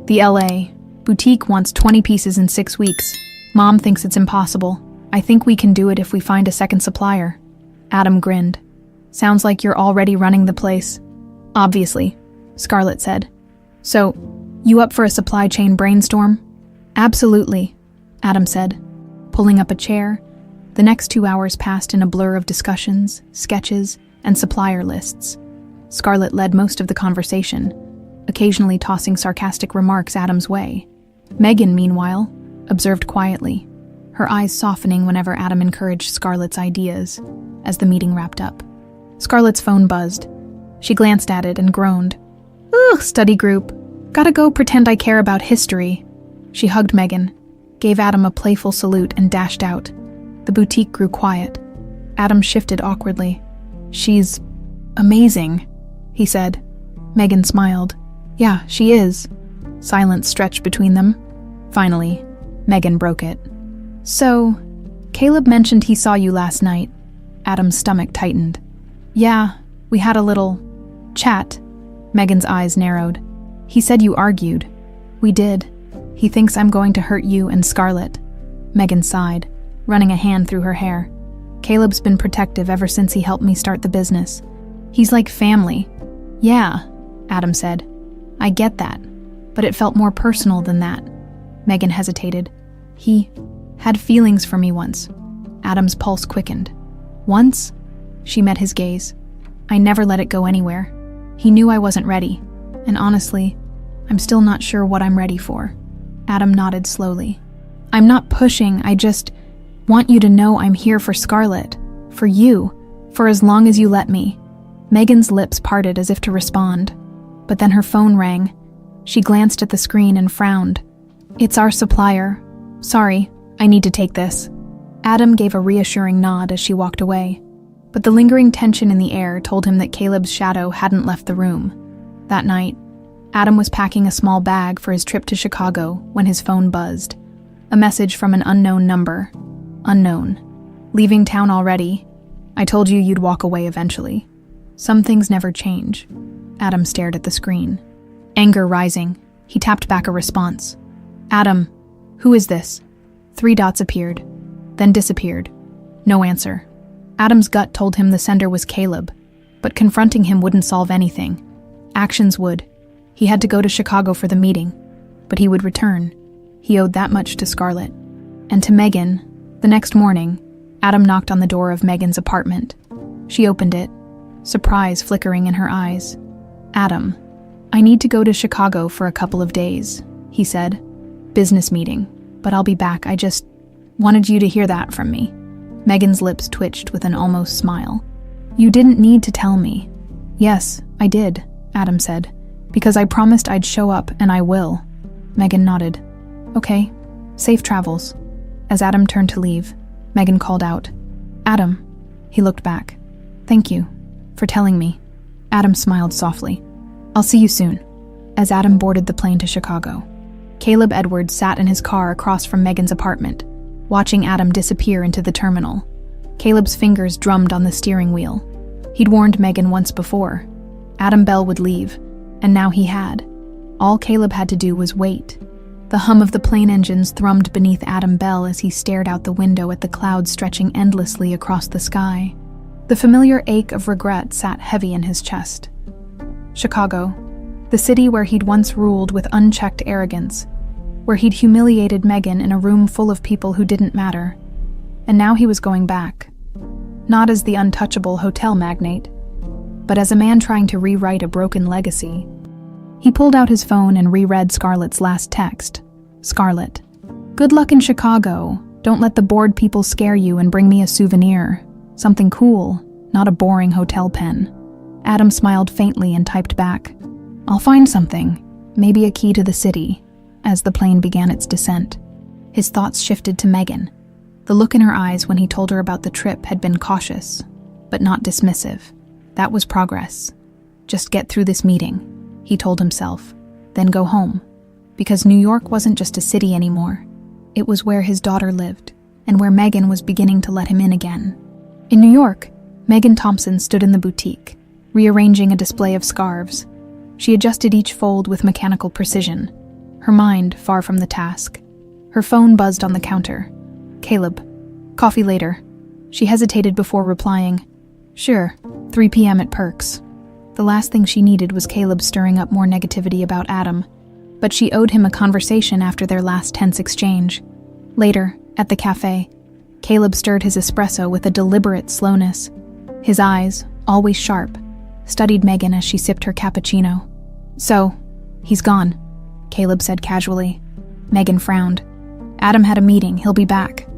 The LA boutique wants 20 pieces in 6 weeks. Mom thinks it's impossible. I think we can do it if we find a second supplier. Adam grinned. Sounds like you're already running the place. Obviously, Scarlett said. So, you up for a supply chain brainstorm? Absolutely, Adam said, pulling up a chair. The next 2 hours passed in a blur of discussions, sketches, and supplier lists. Scarlett led most of the conversation, occasionally tossing sarcastic remarks Adam's way. Megan, meanwhile, observed quietly, her eyes softening whenever Adam encouraged Scarlett's ideas as the meeting wrapped up. Scarlett's phone buzzed. She glanced at it and groaned. Ugh, study group. Gotta go pretend I care about history. She hugged Megan, gave Adam a playful salute, and dashed out. The boutique grew quiet. Adam shifted awkwardly. She's amazing, he said. Megan smiled. Yeah, she is. Silence stretched between them. Finally, Megan broke it. So, Caleb mentioned he saw you last night. Adam's stomach tightened. Yeah, we had a little chat. Megan's eyes narrowed. He said you argued. We did. He thinks I'm going to hurt you and Scarlett. Megan sighed, running a hand through her hair. Caleb's been protective ever since he helped me start the business. He's like family. Yeah, Adam said. I get that, but it felt more personal than that. Megan hesitated. He had feelings for me once. Adam's pulse quickened. Once? She met his gaze. I never let it go anywhere. He knew I wasn't ready, and honestly, I'm still not sure what I'm ready for. Adam nodded slowly. I'm not pushing, I just want you to know I'm here for Scarlett. For you. For as long as you let me. Megan's lips parted as if to respond, but then her phone rang. She glanced at the screen and frowned. It's our supplier. Sorry, I need to take this. Adam gave a reassuring nod as she walked away, but the lingering tension in the air told him that Caleb's shadow hadn't left the room. That night, Adam was packing a small bag for his trip to Chicago when his phone buzzed. A message from an unknown number. Unknown. Leaving town already? I told you you'd walk away eventually. Some things never change. Adam stared at the screen. Anger rising, he tapped back a response. Adam, who is this? 3 dots appeared, then disappeared. No answer. Adam's gut told him the sender was Caleb, but confronting him wouldn't solve anything. Actions would. He had to go to Chicago for the meeting, but he would return. He owed that much to Scarlett. And to Megan. The next morning, Adam knocked on the door of Megan's apartment. She opened it, surprise flickering in her eyes. Adam, I need to go to Chicago for a couple of days, he said. Business meeting, but I'll be back. I just wanted you to hear that from me. Megan's lips twitched with an almost smile. You didn't need to tell me. Yes, I did, Adam said, because I promised I'd show up and I will. Megan nodded. Okay, safe travels. As Adam turned to leave, Megan called out, Adam. He looked back. Thank you for telling me. Adam smiled softly. I'll see you soon. As Adam boarded the plane to Chicago, Caleb Edwards sat in his car across from Megan's apartment, watching Adam disappear into the terminal. Caleb's fingers drummed on the steering wheel. He'd warned Megan once before. Adam Bell would leave, and now he had. All Caleb had to do was wait. The hum of the plane engines thrummed beneath Adam Bell as he stared out the window at the clouds stretching endlessly across the sky. The familiar ache of regret sat heavy in his chest. Chicago, the city where he'd once ruled with unchecked arrogance, where he'd humiliated Megan in a room full of people who didn't matter. And now he was going back. Not as the untouchable hotel magnate, but as a man trying to rewrite a broken legacy. He pulled out his phone and reread Scarlett's last text. Scarlett, good luck in Chicago. Don't let the bored people scare you and bring me a souvenir. Something cool, not a boring hotel pen. Adam smiled faintly and typed back, I'll find something, maybe a key to the city, as the plane began its descent. His thoughts shifted to Megan. The look in her eyes when he told her about the trip had been cautious, but not dismissive. That was progress. Just get through this meeting, he told himself, then go home. Because New York wasn't just a city anymore. It was where his daughter lived, and where Megan was beginning to let him in again. In New York, Megan Thompson stood in the boutique, rearranging a display of scarves. She adjusted each fold with mechanical precision, her mind far from the task. Her phone buzzed on the counter. Caleb, coffee later. She hesitated before replying, Sure, 3 p.m. at Perks. The last thing she needed was Caleb stirring up more negativity about Adam, but she owed him a conversation after their last tense exchange. Later, at the café, Caleb stirred his espresso with a deliberate slowness. His eyes, always sharp, studied Megan as she sipped her cappuccino. So, he's gone, Caleb said casually. Megan frowned. Adam had a meeting, he'll be back.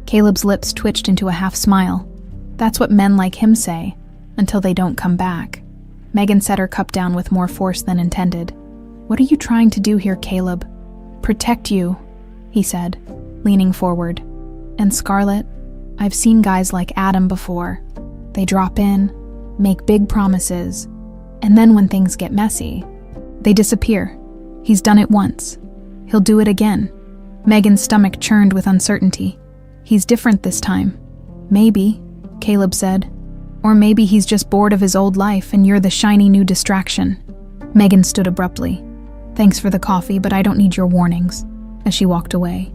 Caleb's lips twitched into a half smile. That's what men like him say, until they don't come back. Megan set her cup down with more force than intended. What are you trying to do here, Caleb? Protect you, he said, leaning forward. And Scarlett, I've seen guys like Adam before. They drop in, make big promises, and then when things get messy, they disappear. He's done it once. He'll do it again. Megan's stomach churned with uncertainty. He's different this time. Maybe, Caleb said. Or maybe he's just bored of his old life and you're the shiny new distraction. Megan stood abruptly. Thanks for the coffee, but I don't need your warnings, as she walked away.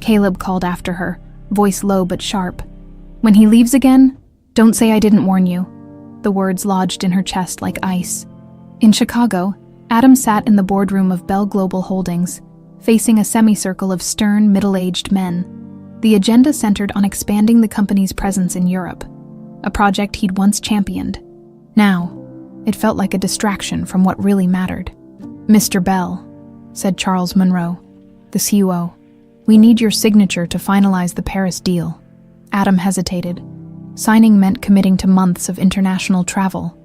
Caleb called after her, voice low but sharp. When he leaves again, don't say I didn't warn you. The words lodged in her chest like ice. In Chicago, Adam sat in the boardroom of Bell Global Holdings, facing a semicircle of stern, middle-aged men. The agenda centered on expanding the company's presence in Europe, a project he'd once championed. Now, it felt like a distraction from what really mattered. "Mr. Bell," said Charles Monroe, the CUO, "we need your signature to finalize the Paris deal." Adam hesitated. Signing meant committing to months of international travel,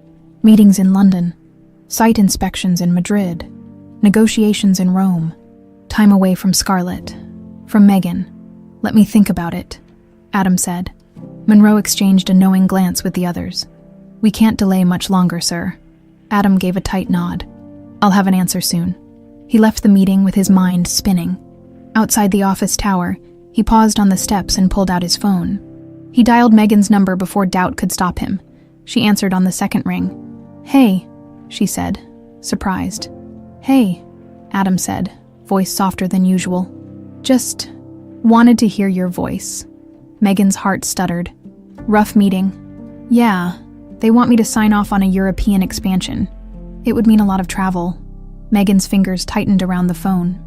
meetings in London, site inspections in Madrid, negotiations in Rome, time away from Scarlett, from Megan. "Let me think about it," Adam said. Monroe exchanged a knowing glance with the others. "We can't delay much longer, sir." Adam gave a tight nod. "I'll have an answer soon." He left the meeting with his mind spinning. Outside the office tower, he paused on the steps and pulled out his phone. He dialed Megan's number before doubt could stop him. She answered on the second ring. "Hey," she said, surprised. "Hey," Adam said, voice softer than usual. "Just wanted to hear your voice." Megan's heart stuttered. "Rough meeting." "Yeah, they want me to sign off on a European expansion. It would mean a lot of travel." Megan's fingers tightened around the phone.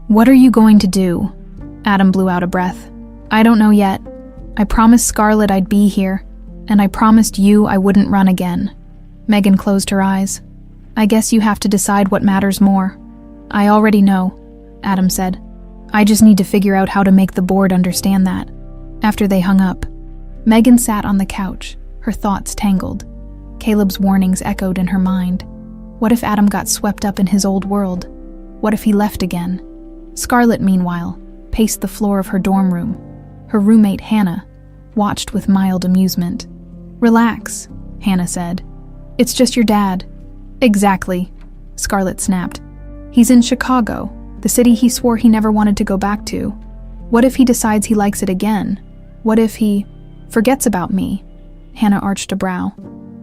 "What are you going to do?" Adam blew out a breath. "I don't know yet. I promised Scarlett I'd be here, and I promised you I wouldn't run again." Megan closed her eyes. "I guess you have to decide what matters more." "I already know," Adam said. "I just need to figure out how to make the board understand that." After they hung up, Megan sat on the couch, her thoughts tangled. Caleb's warnings echoed in her mind. What if Adam got swept up in his old world? What if he left again? Scarlett, meanwhile, paced the floor of her dorm room. Her roommate, Hannah, watched with mild amusement. "Relax," Hannah said. "It's just your dad." "Exactly," Scarlett snapped. "He's in Chicago, the city he swore he never wanted to go back to. What if he decides he likes it again? What if he forgets about me?" Hannah arched a brow.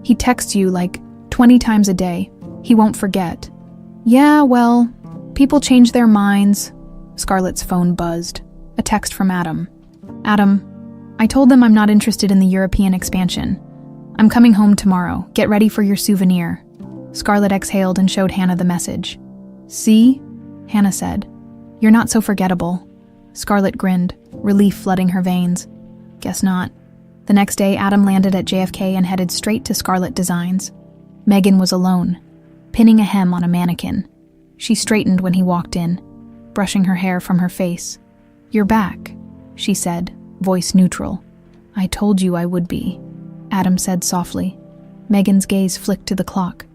"He texts you like 20 times a day. He won't forget." "Yeah, well, people change their minds." Scarlett's phone buzzed. A text from Adam. "Adam, I told them I'm not interested in the European expansion. I'm coming home tomorrow. Get ready for your souvenir." Scarlett exhaled and showed Hannah the message. "See?" Hannah said. "You're not so forgettable." Scarlett grinned, relief flooding her veins. "Guess not." The next day, Adam landed at JFK and headed straight to Scarlett Designs. Megan was alone, pinning a hem on a mannequin. She straightened when he walked in, brushing her hair from her face. "You're back," she said, voice neutral. "I told you I would be," Adam said softly. Megan's gaze flicked to the clock.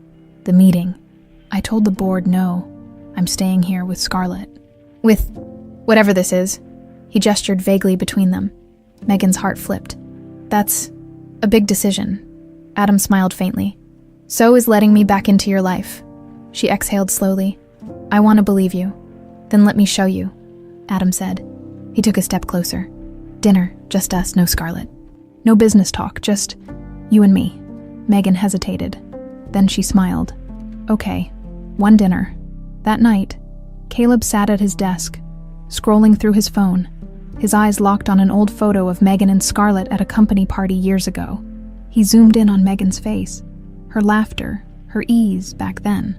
"The meeting. I told the board no. I'm staying here with Scarlett." "With whatever this is." He gestured vaguely between them. Megan's heart flipped. "That's a big decision." Adam smiled faintly. "So is letting me back into your life." She exhaled slowly. "I want to believe you." "Then let me show you," Adam said. He took a step closer. "Dinner, just us, no Scarlett. No business talk, just you and me." Megan hesitated. Then she smiled. "Okay, one dinner." That night, Caleb sat at his desk, scrolling through his phone. His eyes locked on an old photo of Megan and Scarlett at a company party years ago. He zoomed in on Megan's face, her laughter, her ease back then.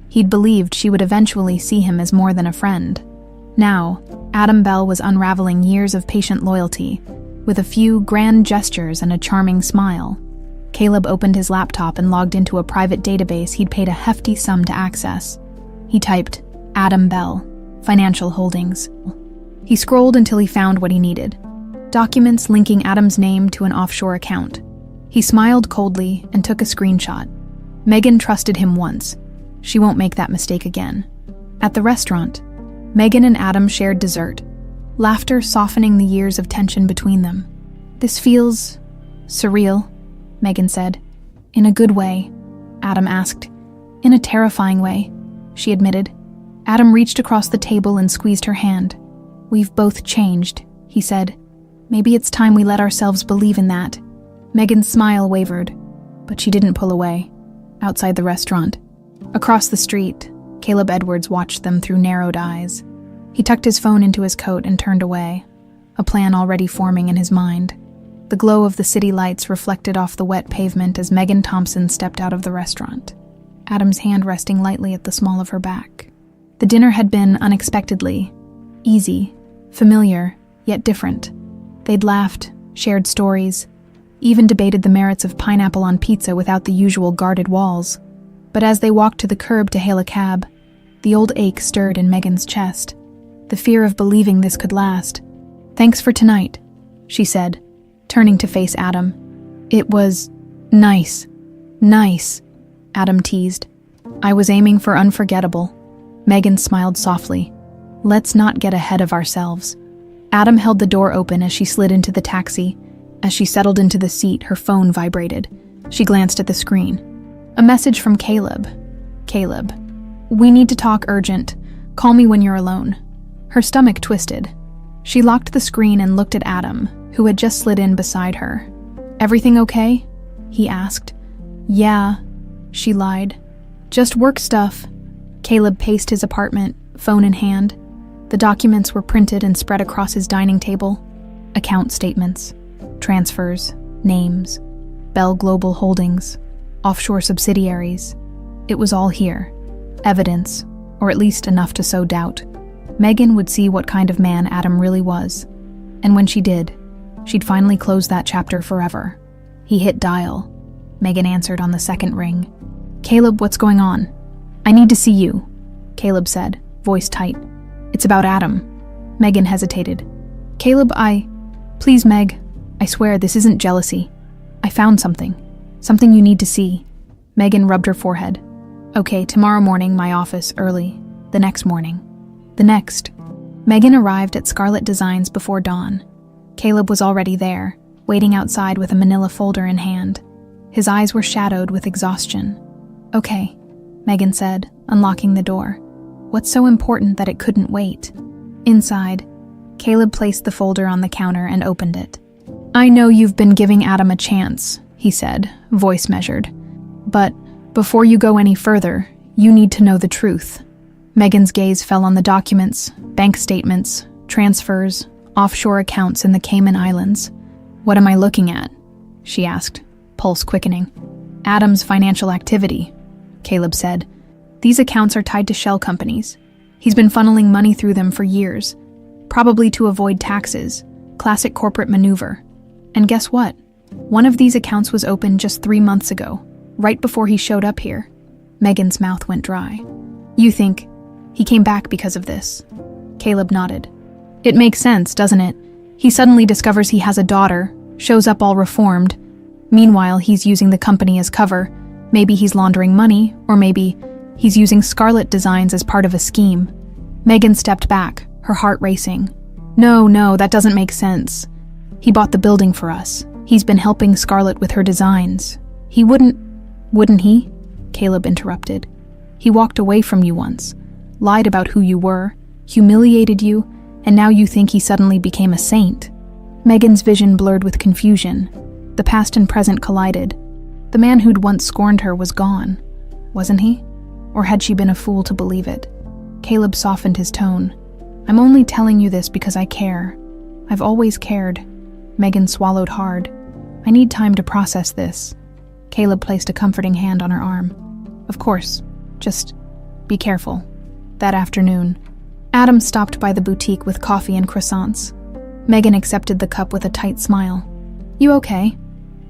He'd believed she would eventually see him as more than a friend. Now, Adam Bell was unraveling years of patient loyalty, with a few grand gestures and a charming smile. Caleb opened his laptop and logged into a private database he'd paid a hefty sum to access. He typed, "Adam Bell, Financial Holdings." He scrolled until he found what he needed. Documents linking Adam's name to an offshore account. He smiled coldly and took a screenshot. Megan trusted him once. She won't make that mistake again. At the restaurant, Megan and Adam shared dessert, laughter softening the years of tension between them. "This feels surreal," Megan said. "In a good way?" Adam asked. "In a terrifying way," she admitted. Adam reached across the table and squeezed her hand. "We've both changed," he said. "Maybe it's time we let ourselves believe in that." Megan's smile wavered, but she didn't pull away. Outside the restaurant, across the street, Caleb Edwards watched them through narrowed eyes. He tucked his phone into his coat and turned away, a plan already forming in his mind. The glow of the city lights reflected off the wet pavement as Megan Thompson stepped out of the restaurant. Adam's hand resting lightly at the small of her back. The dinner had been unexpectedly easy, familiar, yet different. They'd laughed, shared stories, even debated the merits of pineapple on pizza without the usual guarded walls. But as they walked to the curb to hail a cab, the old ache stirred in Megan's chest, the fear of believing this could last. "Thanks for tonight," she said, turning to face Adam. "It was nice." "Nice," Adam teased. "I was aiming for unforgettable." Megan smiled softly. "Let's not get ahead of ourselves." Adam held the door open as she slid into the taxi. As she settled into the seat, her phone vibrated. She glanced at the screen. A message from Caleb. "Caleb, we need to talk urgent. Call me when you're alone." Her stomach twisted. She locked the screen and looked at Adam, who had just slid in beside her. "Everything okay?" he asked. "Yeah," she lied. "Just work stuff." Caleb paced his apartment, phone in hand. The documents were printed and spread across his dining table. Account statements, transfers, names, Bell Global Holdings, offshore subsidiaries. It was all here. Evidence, or at least enough to sow doubt. Megan would see what kind of man Adam really was. And when she did, she'd finally close that chapter forever. He hit dial. Megan answered on the second ring. "Caleb, what's going on?" "I need to see you," Caleb said, voice tight. "It's about Adam." Megan hesitated. "Caleb, Please, Meg. I swear this isn't jealousy. I found something. Something you need to see." Megan rubbed her forehead. "Okay, tomorrow morning, my office, early. The next morning." The next. Megan arrived at Scarlet Designs before dawn. Caleb was already there, waiting outside with a manila folder in hand. His eyes were shadowed with exhaustion. "Okay," Megan said, unlocking the door. "What's so important that it couldn't wait?" Inside, Caleb placed the folder on the counter and opened it. "I know you've been giving Adam a chance," he said, voice measured. "But before you go any further, you need to know the truth." Megan's gaze fell on the documents, bank statements, transfers, offshore accounts in the Cayman Islands. "What am I looking at?" she asked, pulse quickening. "Adam's financial activity," Caleb said. "These accounts are tied to shell companies. He's been funneling money through them for years, probably to avoid taxes, classic corporate maneuver. And guess what? One of these accounts was opened just 3 months ago, right before he showed up here." Megan's mouth went dry. "You think he came back because of this?" Caleb nodded. "It makes sense, doesn't it? He suddenly discovers he has a daughter, shows up all reformed. Meanwhile, he's using the company as cover. Maybe he's laundering money, or maybe he's using Scarlet Designs as part of a scheme." Megan stepped back, her heart racing. No, that doesn't make sense. He bought the building for us. He's been helping Scarlet with her designs. He wouldn't he?" Caleb interrupted. "He walked away from you once, lied about who you were, humiliated you, and now you think he suddenly became a saint." Megan's vision blurred with confusion. The past and present collided. The man who'd once scorned her was gone, wasn't he? Or had she been a fool to believe it? Caleb softened his tone. "I'm only telling you this because I care. I've always cared." Megan swallowed hard. "I need time to process this." Caleb placed a comforting hand on her arm. "Of course, just be careful." That afternoon, Adam stopped by the boutique with coffee and croissants. Megan accepted the cup with a tight smile. "You okay?"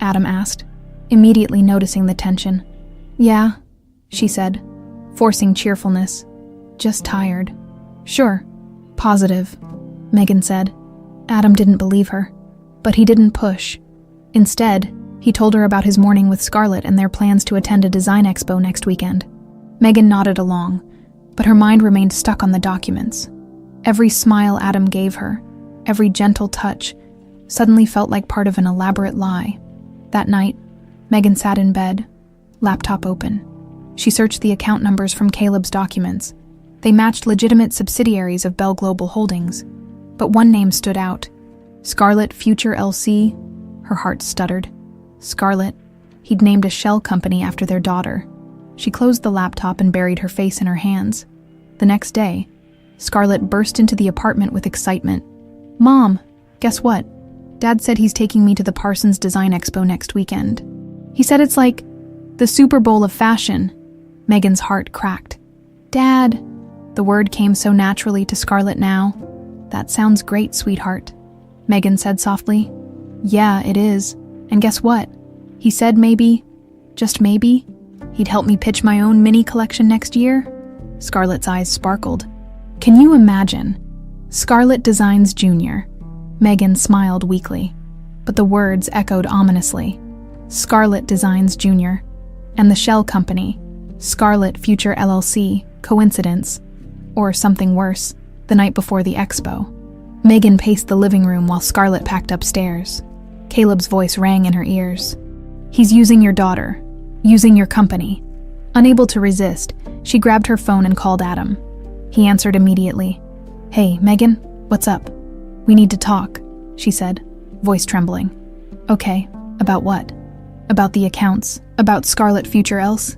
Adam asked, immediately noticing the tension. "Yeah," she said, forcing cheerfulness. "Just tired." "Sure. Positive," Megan said. Adam didn't believe her, but he didn't push. Instead, he told her about his morning with Scarlett and their plans to attend a design expo next weekend. Megan nodded along, but her mind remained stuck on the documents. Every smile Adam gave her, every gentle touch, suddenly felt like part of an elaborate lie. That night, Megan sat in bed, laptop open. She searched the account numbers from Caleb's documents. They matched legitimate subsidiaries of Bell Global Holdings, but one name stood out. Scarlet Future LC. Her heart stuttered. Scarlet. He'd named a shell company after their daughter. She closed the laptop and buried her face in her hands. The next day, Scarlet burst into the apartment with excitement. "Mom, guess what? Dad said he's taking me to the Parsons Design Expo next weekend. He said it's like the Super Bowl of fashion." Megan's heart cracked. "Dad!" The word came so naturally to Scarlett now. "That sounds great, sweetheart," Megan said softly. "Yeah, it is. And guess what? He said maybe, just maybe, he'd help me pitch my own mini collection next year." Scarlett's eyes sparkled. "Can you imagine? Scarlett Designs Jr." Megan smiled weakly, but the words echoed ominously. Scarlett Designs Jr. And the shell company, Scarlett Future LLC, coincidence? Or something worse, the night before the expo. Megan paced the living room while Scarlett packed upstairs. Caleb's voice rang in her ears. "He's using your daughter, using your company." Unable to resist, she grabbed her phone and called Adam. He answered immediately. "Hey, Megan, what's up?" "We need to talk," she said, voice trembling. "Okay, about what?" "About the accounts, about Scarlett Future Else."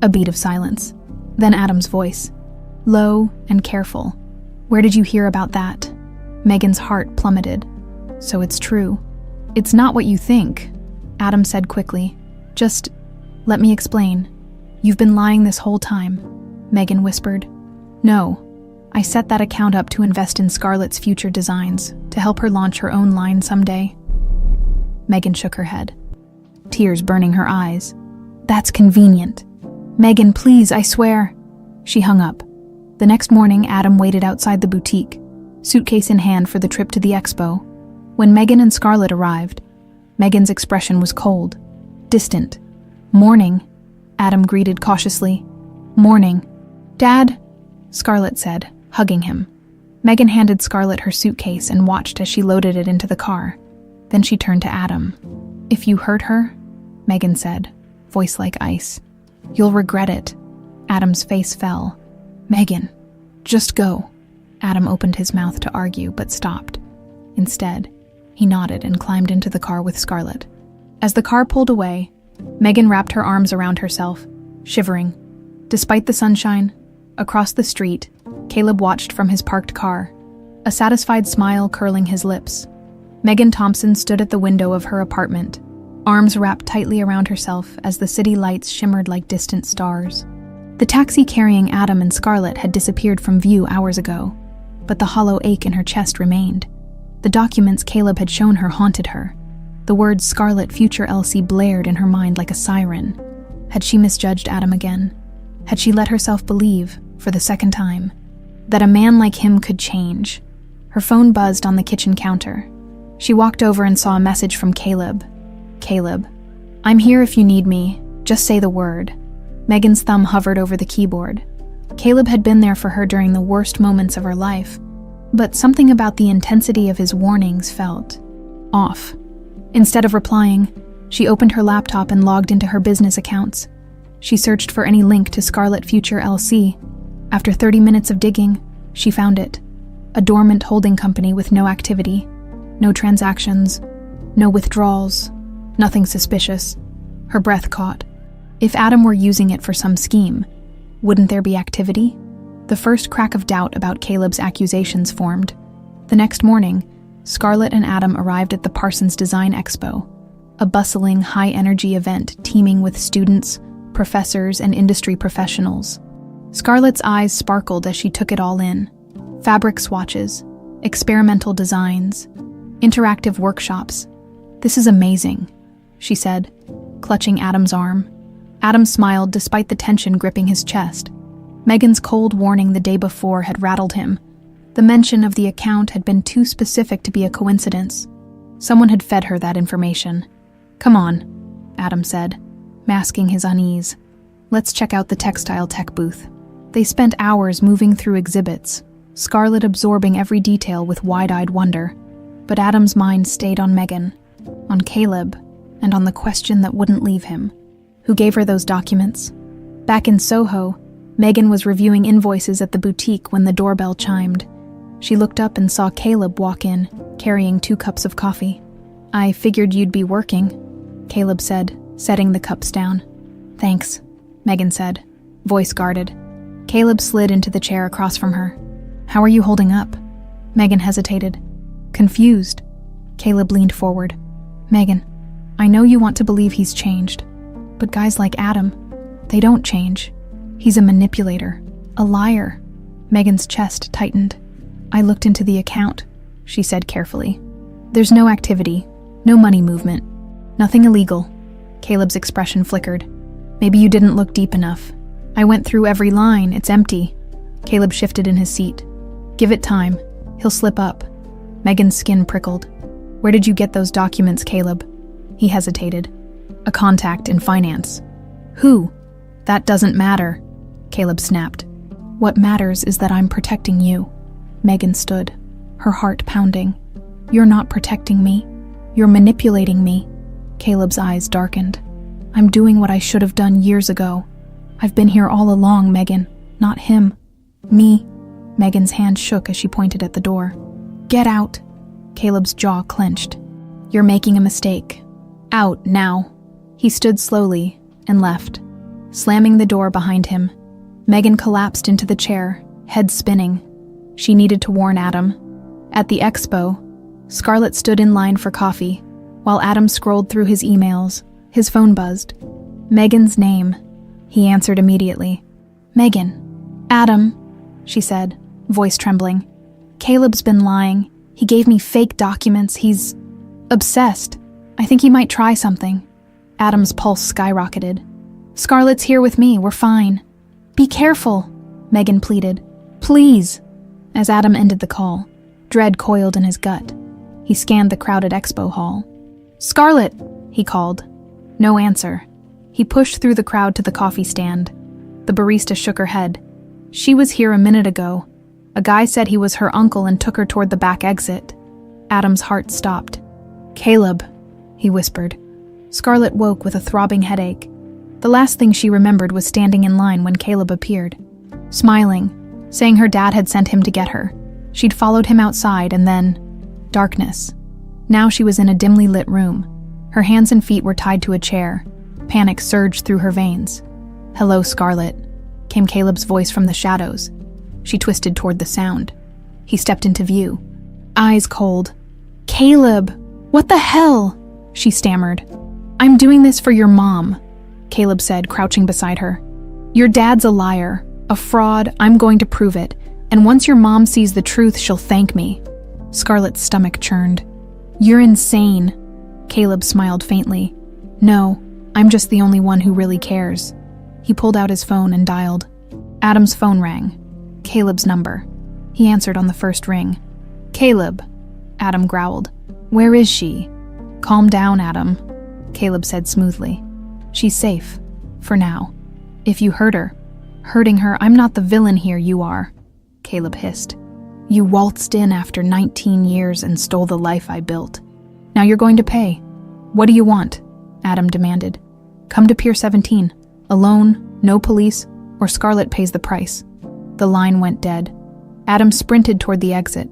A beat of silence. Then Adam's voice, low and careful. "Where did you hear about that?" Megan's heart plummeted. "So it's true." "It's not what you think," Adam said quickly. "Just let me explain. You've been lying this whole time," Megan whispered. "No, I set that account up to invest in Scarlett's future designs, to help her launch her own line someday." Megan shook her head, tears burning her eyes. "That's convenient. Megan, please, I swear." She hung up. The next morning, Adam waited outside the boutique, suitcase in hand for the trip to the expo. When Megan and Scarlett arrived, Megan's expression was cold, distant. "Morning," Adam greeted cautiously. "Morning." "Dad," Scarlett said, hugging him. Megan handed Scarlett her suitcase and watched as she loaded it into the car. Then she turned to Adam. "If you hurt her," Megan said, voice like ice, "you'll regret it." Adam's face fell. "Megan, just go." Adam opened his mouth to argue, but stopped. Instead, he nodded and climbed into the car with Scarlett. As the car pulled away, Megan wrapped her arms around herself, shivering. Despite the sunshine, across the street, Caleb watched from his parked car, a satisfied smile curling his lips. Megan Thompson stood at the window of her apartment, arms wrapped tightly around herself as the city lights shimmered like distant stars. The taxi carrying Adam and Scarlett had disappeared from view hours ago, but the hollow ache in her chest remained. The documents Caleb had shown her haunted her. The words Scarlett Future LC blared in her mind like a siren. Had she misjudged Adam again? Had she let herself believe, for the second time, that a man like him could change? Her phone buzzed on the kitchen counter. She walked over and saw a message from Caleb. "Caleb, I'm here if you need me. Just say the word." Megan's thumb hovered over the keyboard. Caleb had been there for her during the worst moments of her life, but something about the intensity of his warnings felt off. Instead of replying, she opened her laptop and logged into her business accounts. She searched for any link to Scarlett Future LC. After 30 minutes of digging, she found it. A dormant holding company with no activity, no transactions, no withdrawals, nothing suspicious. Her breath caught. If Adam were using it for some scheme, wouldn't there be activity? The first crack of doubt about Caleb's accusations formed. The next morning, Scarlett and Adam arrived at the Parsons Design Expo, a bustling, high-energy event teeming with students, professors, and industry professionals. Scarlett's eyes sparkled as she took it all in. Fabric swatches, experimental designs, interactive workshops. "This is amazing," she said, clutching Adam's arm. Adam smiled despite the tension gripping his chest. Megan's cold warning the day before had rattled him. The mention of the account had been too specific to be a coincidence. Someone had fed her that information. "Come on," Adam said, masking his unease. "Let's check out the textile tech booth." They spent hours moving through exhibits, Scarlett absorbing every detail with wide-eyed wonder. But Adam's mind stayed on Megan, on Caleb, and on the question that wouldn't leave him. Who gave her those documents? Back in Soho, Megan was reviewing invoices at the boutique when the doorbell chimed. She looked up and saw Caleb walk in, carrying 2 cups of coffee. "I figured you'd be working," Caleb said, setting the cups down. "Thanks," Megan said, voice guarded. Caleb slid into the chair across from her. "How are you holding up?" Megan hesitated. Confused, Caleb leaned forward. "Megan, I know you want to believe he's changed, but guys like Adam, they don't change. He's a manipulator, a liar. Megan's chest tightened. I looked into the account, she said carefully. There's no activity, no money movement, nothing illegal. Caleb's expression flickered. Maybe you didn't look deep enough. I went through every line, it's empty. Caleb shifted in his seat. Give it time, he'll slip up. Megan's skin prickled. Where did you get those documents, Caleb? He hesitated. A contact in finance. Who? That doesn't matter, Caleb snapped. What matters is that I'm protecting you. Megan stood, her heart pounding. You're not protecting me. You're manipulating me. Caleb's eyes darkened. I'm doing what I should have done years ago. I've been here all along, Megan, not him. Me. Megan's hand shook as she pointed at the door. Get out. Caleb's jaw clenched. You're making a mistake. Out now. He stood slowly and left, slamming the door behind him. Megan collapsed into the chair, head spinning. She needed to warn Adam. At the expo, Scarlett stood in line for coffee, while Adam scrolled through his emails. His phone buzzed. Megan's name. He answered immediately. Megan. Adam, she said, voice trembling. Caleb's been lying. He gave me fake documents. He's obsessed. I think he might try something. Adam's pulse skyrocketed. Scarlett's here with me. We're fine. Be careful, Megan pleaded. Please. As Adam ended the call, dread coiled in his gut. He scanned the crowded expo hall. Scarlett, he called. No answer. He pushed through the crowd to the coffee stand. The barista shook her head. She was here a minute ago. A guy said he was her uncle and took her toward the back exit. Adam's heart stopped. Caleb, he whispered. Scarlett woke with a throbbing headache. The last thing she remembered was standing in line when Caleb appeared, smiling, saying her dad had sent him to get her. She'd followed him outside and then darkness. Now she was in a dimly lit room. Her hands and feet were tied to a chair. Panic surged through her veins. Hello, Scarlett, came Caleb's voice from the shadows. She twisted toward the sound. He stepped into view, eyes cold. Caleb, what the hell? She stammered. I'm doing this for your mom, Caleb said, crouching beside her. Your dad's a liar, a fraud. I'm going to prove it. And once your mom sees the truth, she'll thank me. Scarlett's stomach churned. You're insane. Caleb smiled faintly. No, I'm just the only one who really cares. He pulled out his phone and dialed. Adam's phone rang. Caleb's number. He answered on the first ring. Caleb, Adam growled. Where is she? Calm down, Adam, Caleb said smoothly. She's safe, for now. If you hurt her, hurting her, I'm not the villain here, you are, Caleb hissed. You waltzed in after 19 years and stole the life I built. Now you're going to pay. What do you want? Adam demanded. Come to Pier 17, alone, no police, or Scarlett pays the price. The line went dead. Adam sprinted toward the exit.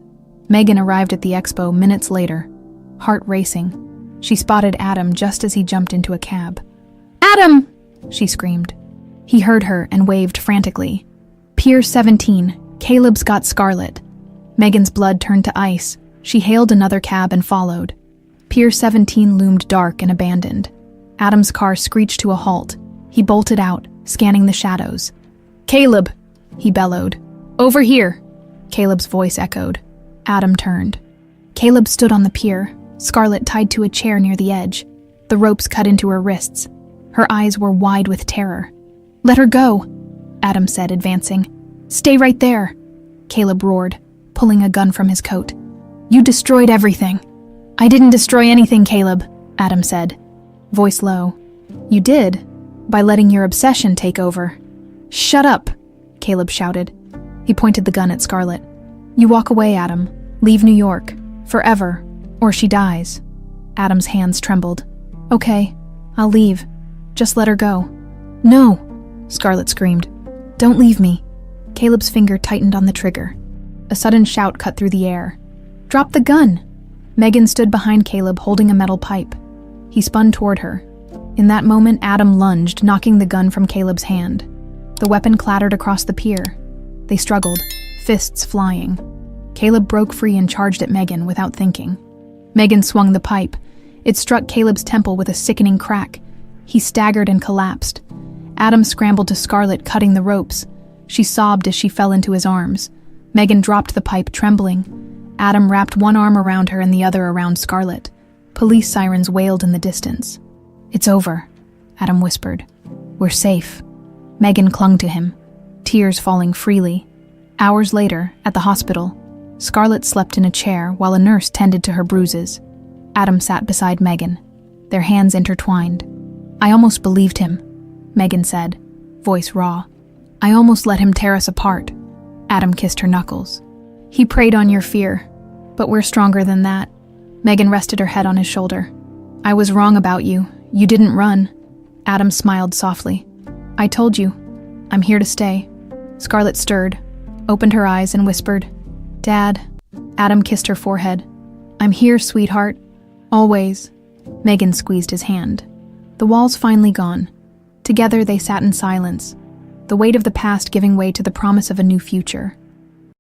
Megan arrived at the expo minutes later, heart racing. She spotted Adam just as he jumped into a cab. Adam! She screamed. He heard her and waved frantically. Pier 17, Caleb's got Scarlett. Megan's blood turned to ice. She hailed another cab and followed. Pier 17 loomed dark and abandoned. Adam's car screeched to a halt. He bolted out, scanning the shadows. Caleb, he bellowed. Over here, Caleb's voice echoed. Adam turned. Caleb stood on the pier, Scarlett tied to a chair near the edge. The ropes cut into her wrists. Her eyes were wide with terror. Let her go, Adam said, advancing. Stay right there, Caleb roared, pulling a gun from his coat. You destroyed everything. I didn't destroy anything, Caleb, Adam said, voice low. You did, by letting your obsession take over. Shut up, Caleb shouted. He pointed the gun at Scarlett. You walk away, Adam. Leave New York. Forever. Or she dies. Adam's hands trembled. Okay, I'll leave. Just let her go. No, Scarlett screamed. Don't leave me. Caleb's finger tightened on the trigger. A sudden shout cut through the air. Drop the gun! Megan stood behind Caleb holding a metal pipe. He spun toward her. In that moment, Adam lunged, knocking the gun from Caleb's hand. The weapon clattered across the pier. They struggled, fists flying. Caleb broke free and charged at Megan without thinking. Megan swung the pipe. It struck Caleb's temple with a sickening crack. He staggered and collapsed. Adam scrambled to Scarlett, cutting the ropes. She sobbed as she fell into his arms. Megan dropped the pipe, trembling. Adam wrapped one arm around her and the other around Scarlett. Police sirens wailed in the distance. "It's over," Adam whispered. "We're safe." Megan clung to him, tears falling freely. Hours later, at the hospital, Scarlett slept in a chair while a nurse tended to her bruises. Adam sat beside Megan, their hands intertwined. "I almost believed him," Megan said, voice raw. "I almost let him tear us apart." Adam kissed her knuckles. "He preyed on your fear, but we're stronger than that." Megan rested her head on his shoulder. "I was wrong about you. You didn't run." Adam smiled softly. "I told you. I'm here to stay." Scarlett stirred, opened her eyes and whispered, "Dad." Adam kissed her forehead. "I'm here, sweetheart. Always." Megan squeezed his hand. The walls finally gone. Together they sat in silence, the weight of the past giving way to the promise of a new future.